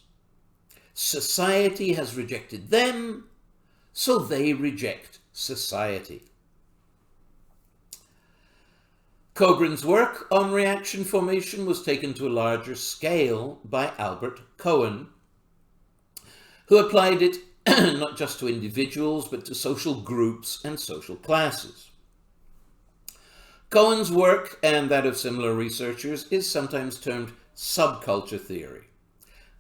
Society has rejected them, so they reject society. Kobrin's work on reaction formation was taken to a larger scale by Albert Cohen, who applied it not just to individuals, but to social groups and social classes. Cohen's work, and that of similar researchers, is sometimes termed subculture theory.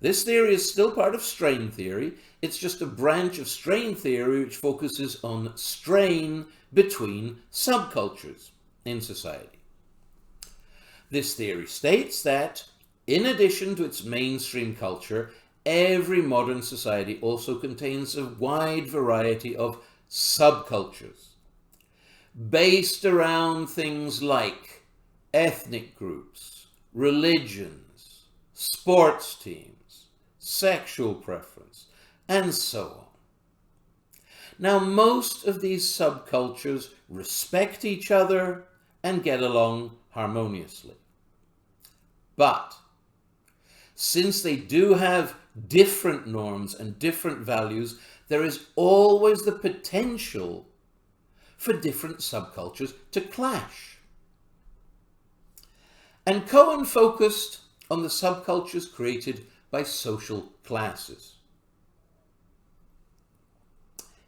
This theory is still part of strain theory. It's just a branch of strain theory which focuses on strain between subcultures in society. This theory states that, in addition to its mainstream culture, every modern society also contains a wide variety of subcultures based around things like ethnic groups, religions, sports teams, sexual preference, and so on. Now, most of these subcultures respect each other and get along harmoniously. But since they do have different norms and different values, there is always the potential for different subcultures to clash. And Cohen focused on the subcultures created by social classes.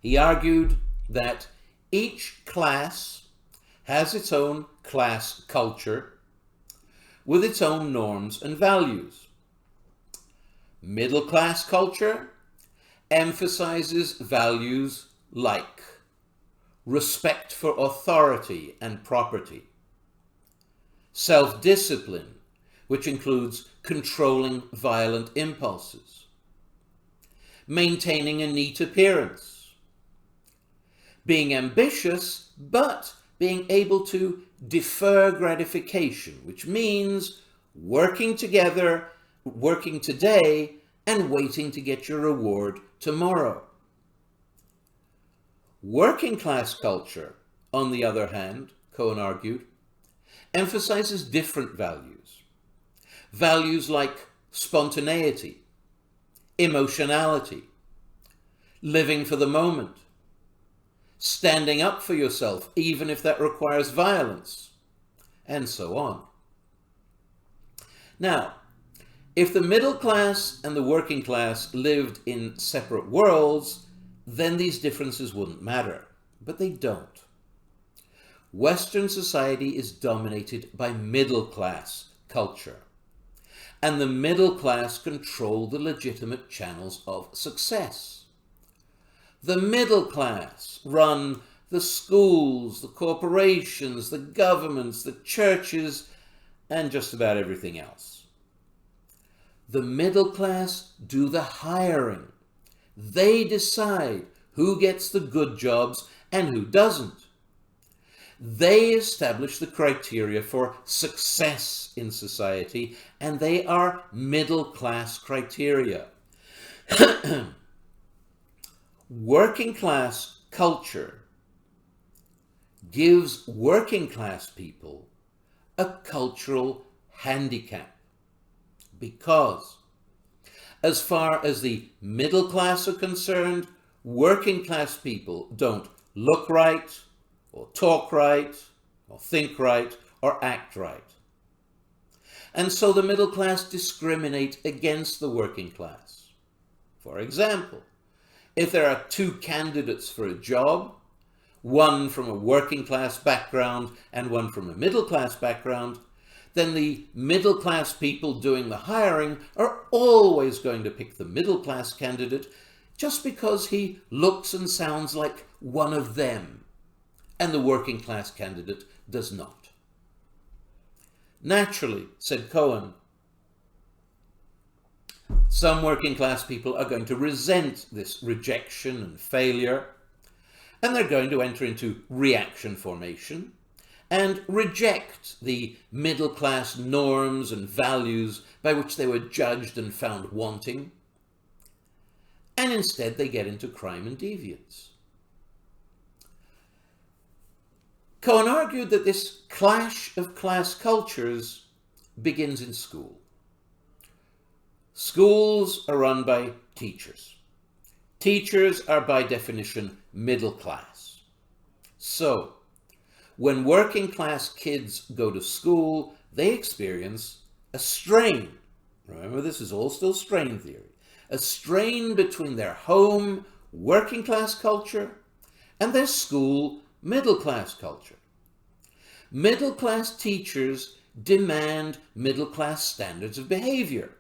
He argued that each class has its own class culture with its own norms and values. Middle class culture emphasizes values like respect for authority and property, self-discipline, which includes controlling violent impulses, maintaining a neat appearance, being ambitious, but being able to defer gratification, which means working together, working today, and waiting to get your reward tomorrow. Working class culture, on the other hand, Cohen argued, emphasizes different values. Values like spontaneity, emotionality, living for the moment, standing up for yourself even if that requires violence, and so on. Now, if the middle class and the working class lived in separate worlds, then these differences wouldn't matter. But they don't. Western society is dominated by middle class culture, and the middle class control the legitimate channels of success. The middle class run the schools, the corporations, the governments, the churches, and just about everything else. The middle class do the hiring. They decide who gets the good jobs and who doesn't. They establish the criteria for success in society, and they are middle class criteria. Working class culture gives working class people a cultural handicap, because as far as the middle class are concerned, working class people don't look right, or talk right, or think right, or act right. And so the middle class discriminate against the working class. For example, if there are two candidates for a job, one from a working class background and one from a middle class background, then the middle class people doing the hiring are always going to pick the middle class candidate just because he looks and sounds like one of them, and the working class candidate does not. Naturally, said Cohen, some working class people are going to resent this rejection and failure, and they're going to enter into reaction formation and reject the middle class norms and values by which they were judged and found wanting, and instead they get into crime and deviance. Cohen argued that this clash of class cultures begins in school. Schools are run by teachers. Teachers are by definition middle class. So, when working class kids go to school, they experience a strain. Remember, this is all still strain theory. A strain between their home working class culture and their school middle class culture. Middle class teachers demand middle class standards of behavior.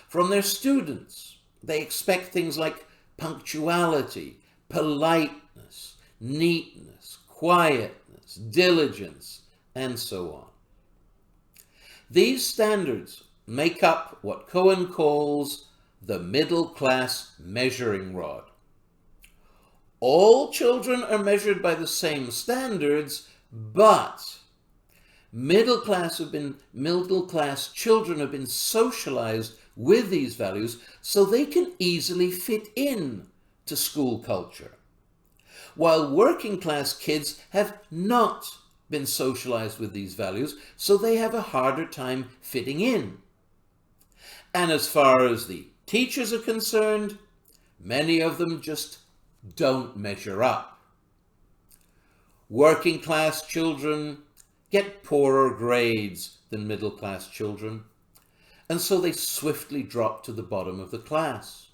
From their students, they expect things like punctuality, politeness, neatness, quietness, diligence, and so on. These standards make up what Cohen calls the middle class measuring rod. All children are measured by the same standards, but middle class children have been socialized with these values so they can easily fit in to school culture, while working class kids have not been socialized with these values, so they have a harder time fitting in. And as far as the teachers are concerned, many of them just don't measure up. Working class children get poorer grades than middle class children, and so they swiftly drop to the bottom of the class.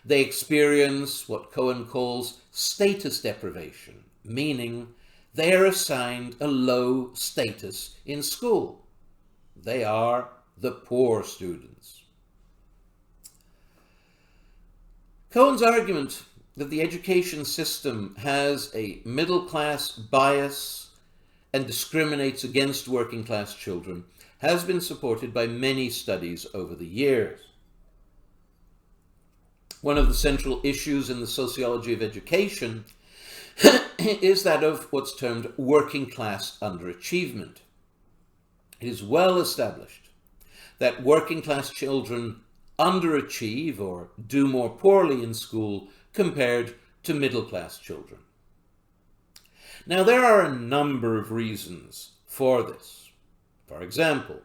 They experience what Cohen calls status deprivation, meaning they are assigned a low status in school. They are the poor students. Cohen's argument that the education system has a middle class bias and discriminates against working class children has been supported by many studies over the years. One of the central issues in the sociology of education is that of what's termed working class underachievement. It is well established that working class children underachieve or do more poorly in school compared to middle class children. Now, there are a number of reasons for this. For example,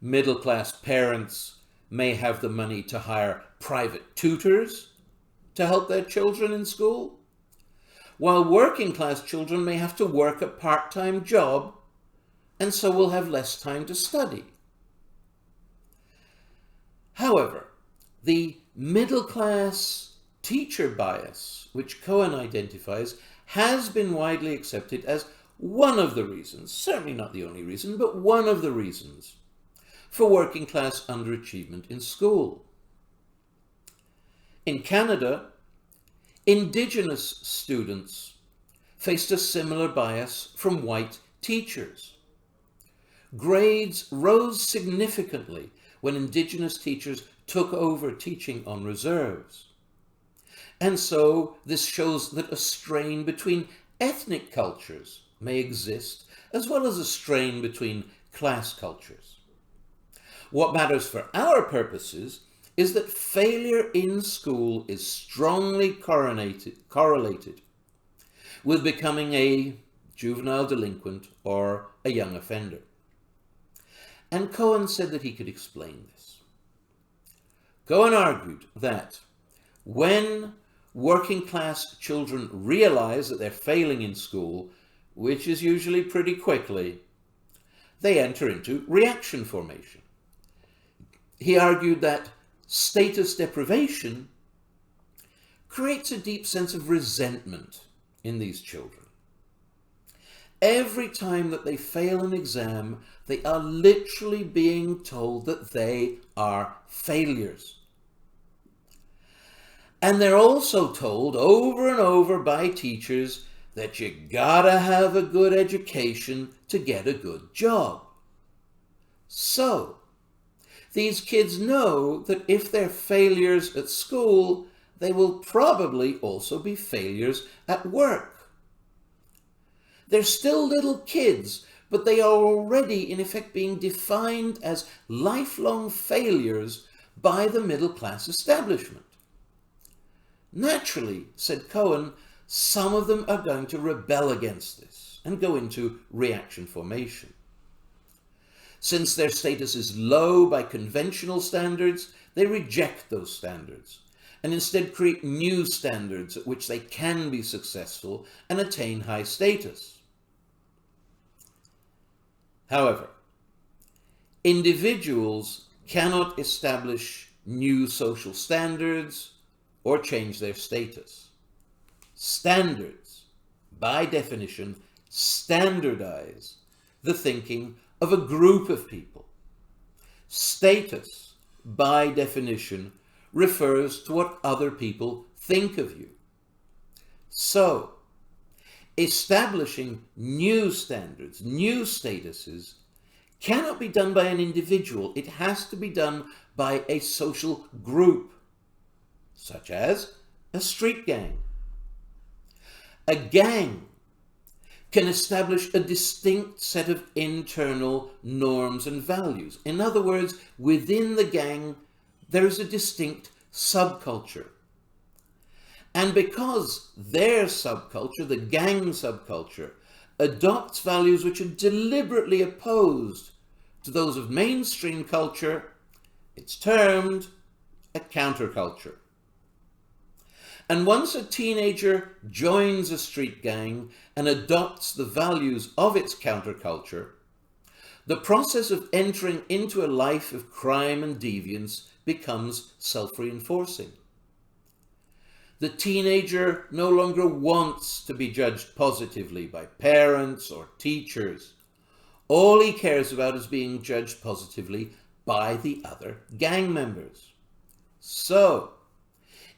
middle class parents may have the money to hire private tutors to help their children in school, while working class children may have to work a part-time job and so will have less time to study. However, the middle-class teacher bias, which Cohen identifies, has been widely accepted as one of the reasons, certainly not the only reason, but one of the reasons for working class underachievement in school. In Canada, Indigenous students faced a similar bias from white teachers. Grades rose significantly when Indigenous teachers took over teaching on reserves. And so this shows that a strain between ethnic cultures may exist, as well as a strain between class cultures. What matters for our purposes is that failure in school is strongly correlated with becoming a juvenile delinquent or a young offender. And Cohen said that he could explain this. Cohen argued that when working class children realize that they're failing in school, which is usually pretty quickly, they enter into reaction formation. He argued that status deprivation creates a deep sense of resentment in these children. Every time that they fail an exam, they are literally being told that they are failures. And they're also told over and over by teachers that you gotta have a good education to get a good job. So, these kids know that if they're failures at school, they will probably also be failures at work. They're still little kids, but they are already in effect being defined as lifelong failures by the middle class establishment. Naturally, said Cohen, some of them are going to rebel against this and go into reaction formation. Since their status is low by conventional standards, they reject those standards and instead create new standards at which they can be successful and attain high status. However, individuals cannot establish new social standards or change their status. Standards, by definition, standardize the thinking of a group of people. Status, by definition, refers to what other people think of you. So, establishing new standards, new statuses, cannot be done by an individual. It has to be done by a social group, such as a street gang. A gang can establish a distinct set of internal norms and values. In other words, within the gang, there is a distinct subculture. And because their subculture, the gang subculture, adopts values which are deliberately opposed to those of mainstream culture, it's termed a counterculture. And once a teenager joins a street gang and adopts the values of its counterculture, the process of entering into a life of crime and deviance becomes self-reinforcing. The teenager no longer wants to be judged positively by parents or teachers. All he cares about is being judged positively by the other gang members. So,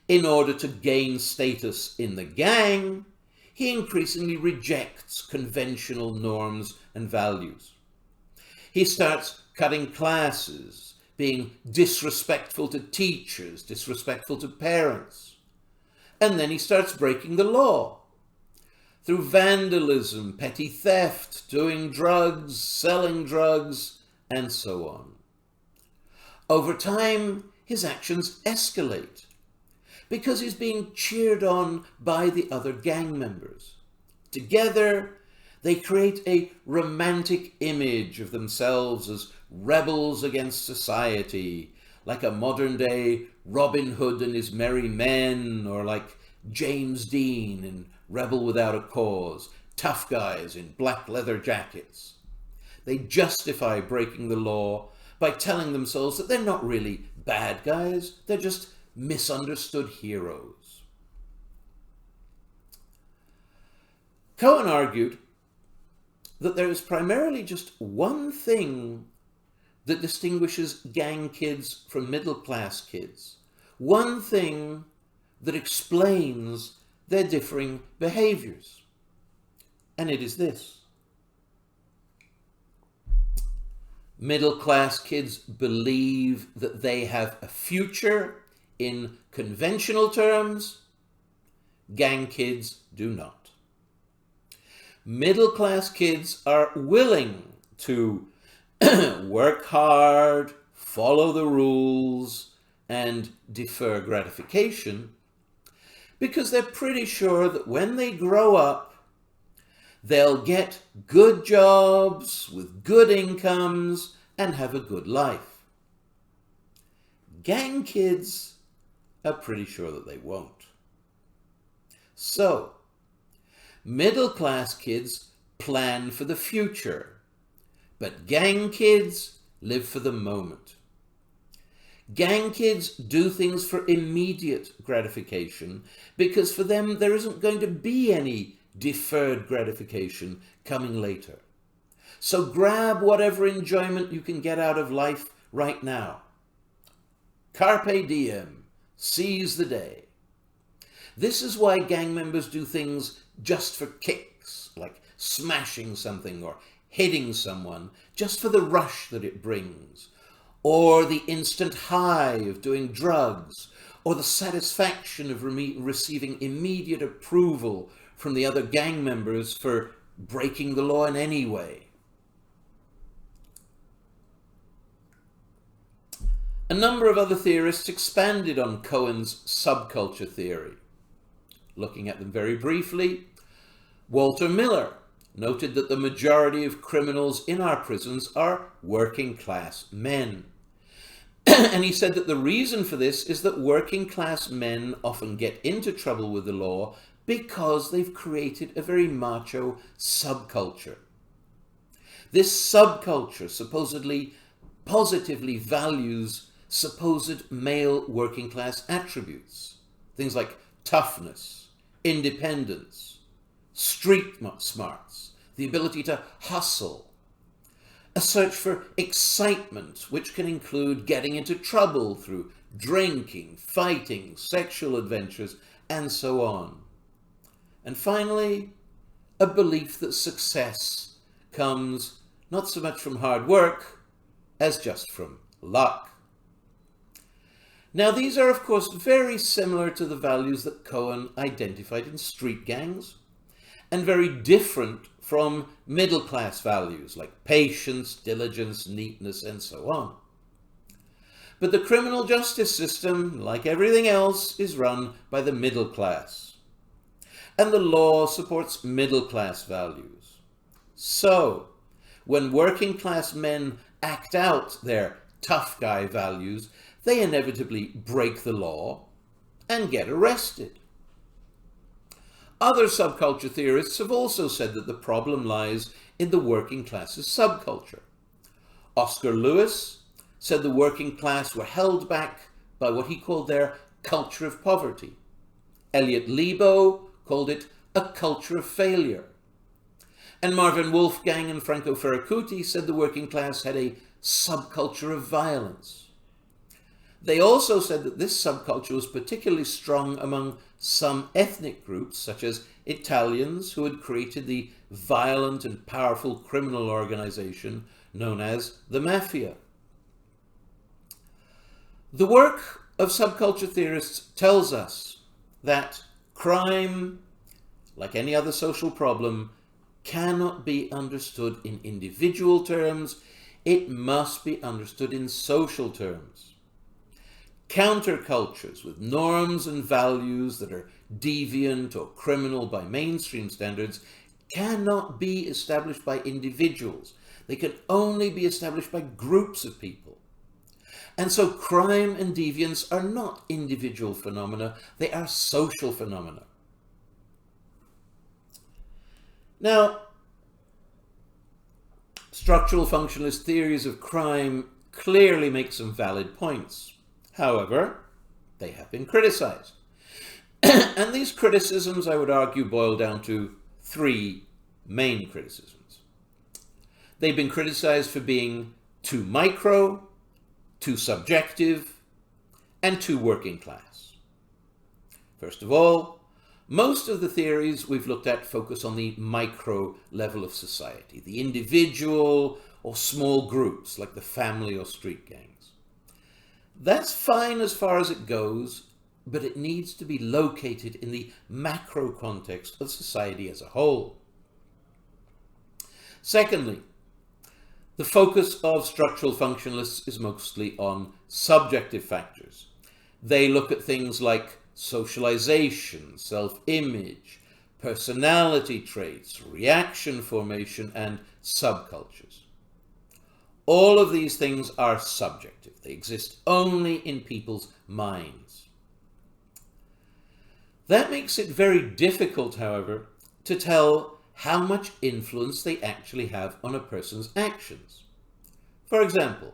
in order to gain status in the gang, he increasingly rejects conventional norms and values. He starts cutting classes, being disrespectful to teachers, disrespectful to parents. And then he starts breaking the law through vandalism, petty theft, doing drugs, selling drugs, and so on. Over time, his actions escalate because he's being cheered on by the other gang members. Together, they create a romantic image of themselves as rebels against society, like a modern-day Robin Hood and his merry men, or like James Dean in Rebel Without a Cause, tough guys in black leather jackets. They justify breaking the law by telling themselves that they're not really bad guys, they're just misunderstood heroes. Cohen argued that there is primarily just one thing that distinguishes gang kids from middle-class kids, one thing that explains their differing behaviors, and it is this. Middle-class kids believe that they have a future in conventional terms. Gang kids do not. Middle-class kids are willing to work hard, follow the rules, and defer gratification because they're pretty sure that when they grow up, they'll get good jobs with good incomes and have a good life. Gang kids are pretty sure that they won't. So, middle-class kids plan for the future, but gang kids live for the moment. Gang kids do things for immediate gratification because for them there isn't going to be any deferred gratification coming later. So grab whatever enjoyment you can get out of life right now. Carpe diem, seize the day. This is why gang members do things just for kicks, like smashing something or hitting someone, just for the rush that it brings, or the instant high of doing drugs, or the satisfaction of receiving immediate approval from the other gang members for breaking the law in any way. A number of other theorists expanded on Cohen's subculture theory. Looking at them very briefly, Walter Miller noted that the majority of criminals in our prisons are working class men. And he said that the reason for this is that working class men often get into trouble with the law because they've created a very macho subculture. This subculture supposedly positively values supposed male working class attributes. Things like toughness, independence, street smarts, the ability to hustle, a search for excitement, which can include getting into trouble through drinking, fighting, sexual adventures, and so on. And finally, a belief that success comes not so much from hard work as just from luck. Now, these are, of course, very similar to the values that Cohen identified in street gangs, and very different from middle-class values like patience, diligence, neatness, and so on. But the criminal justice system, like everything else, is run by the middle class. And the law supports middle-class values. So, when working-class men act out their tough guy values, they inevitably break the law and get arrested. Other subculture theorists have also said that the problem lies in the working class's subculture. Oscar Lewis said the working class were held back by what he called their culture of poverty. Elliot Lebo called it a culture of failure. And Marvin Wolfgang and Franco Ferracuti said the working class had a subculture of violence. They also said that this subculture was particularly strong among some ethnic groups, such as Italians, who had created the violent and powerful criminal organization known as the Mafia. The work of subculture theorists tells us that crime, like any other social problem, cannot be understood in individual terms. It must be understood in social terms. Countercultures with norms and values that are deviant or criminal by mainstream standards cannot be established by individuals. They can only be established by groups of people. And so crime and deviance are not individual phenomena, they are social phenomena. Now, structural functionalist theories of crime clearly make some valid points. However, they have been criticized. And these criticisms, I would argue, boil down to three main criticisms. They've been criticized for being too micro, too subjective, and too working class. First of all, most of the theories we've looked at focus on the micro level of society, the individual or small groups like the family or street gangs. That's fine as far as it goes, but it needs to be located in the macro context of society as a whole. Secondly, the focus of structural functionalists is mostly on subjective factors. They look at things like socialization, self-image, personality traits, reaction formation, and subcultures. All of these things are subjective. They exist only in people's minds. That makes it very difficult, however, to tell how much influence they actually have on a person's actions. For example,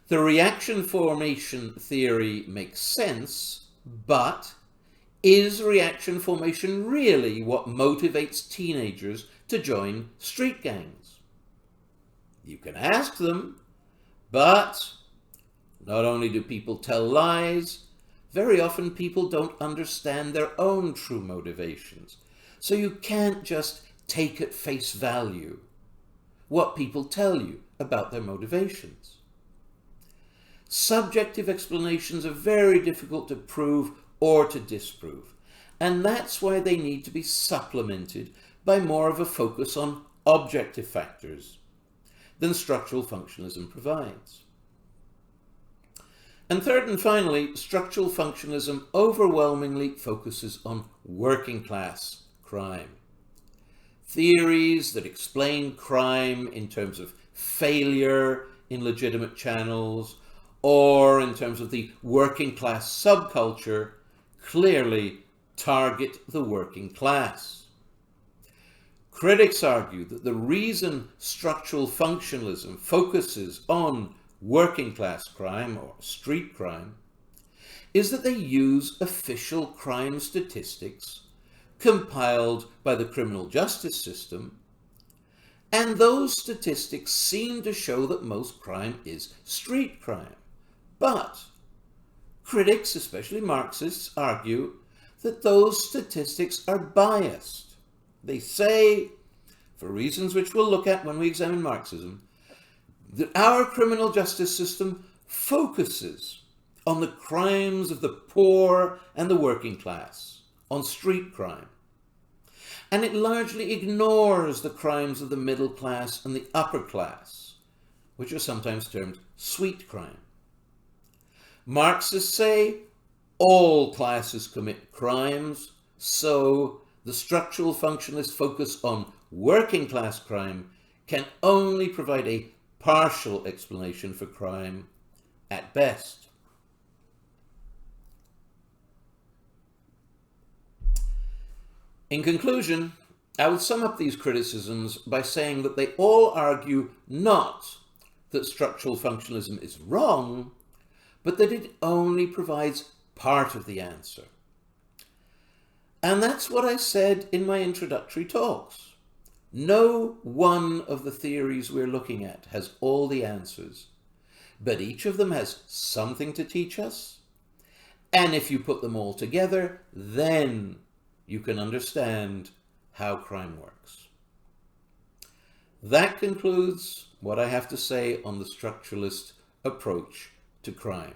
the reaction formation theory makes sense, but is reaction formation really what motivates teenagers to join street gangs? You can ask them, but not only do people tell lies, very often people don't understand their own true motivations. So you can't just take at face value what people tell you about their motivations. Subjective explanations are very difficult to prove or to disprove, and that's why they need to be supplemented by more of a focus on objective factors than structural functionalism provides. And third and finally, structural functionalism overwhelmingly focuses on working class crime. Theories that explain crime in terms of failure in legitimate channels or in terms of the working class subculture clearly target the working class. Critics argue that the reason structural functionalism focuses on working class crime or street crime is that they use official crime statistics compiled by the criminal justice system, and those statistics seem to show that most crime is street crime. But critics, especially Marxists, argue that those statistics are biased. They say, for reasons which we'll look at when we examine Marxism, that our criminal justice system focuses on the crimes of the poor and the working class, on street crime. And it largely ignores the crimes of the middle class and the upper class, which are sometimes termed sweet crime. Marxists say all classes commit crimes, so the structural functionalist focus on working class crime can only provide a partial explanation for crime at best. In conclusion, I would sum up these criticisms by saying that they all argue not that structural functionalism is wrong, but that it only provides part of the answer. And that's what I said in my introductory talks. No one of the theories we're looking at has all the answers, but each of them has something to teach us, and if you put them all together, then you can understand how crime works. That concludes what I have to say on the structuralist approach to crime.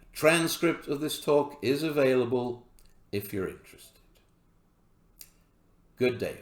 A transcript of this talk is available if you're interested. Good day.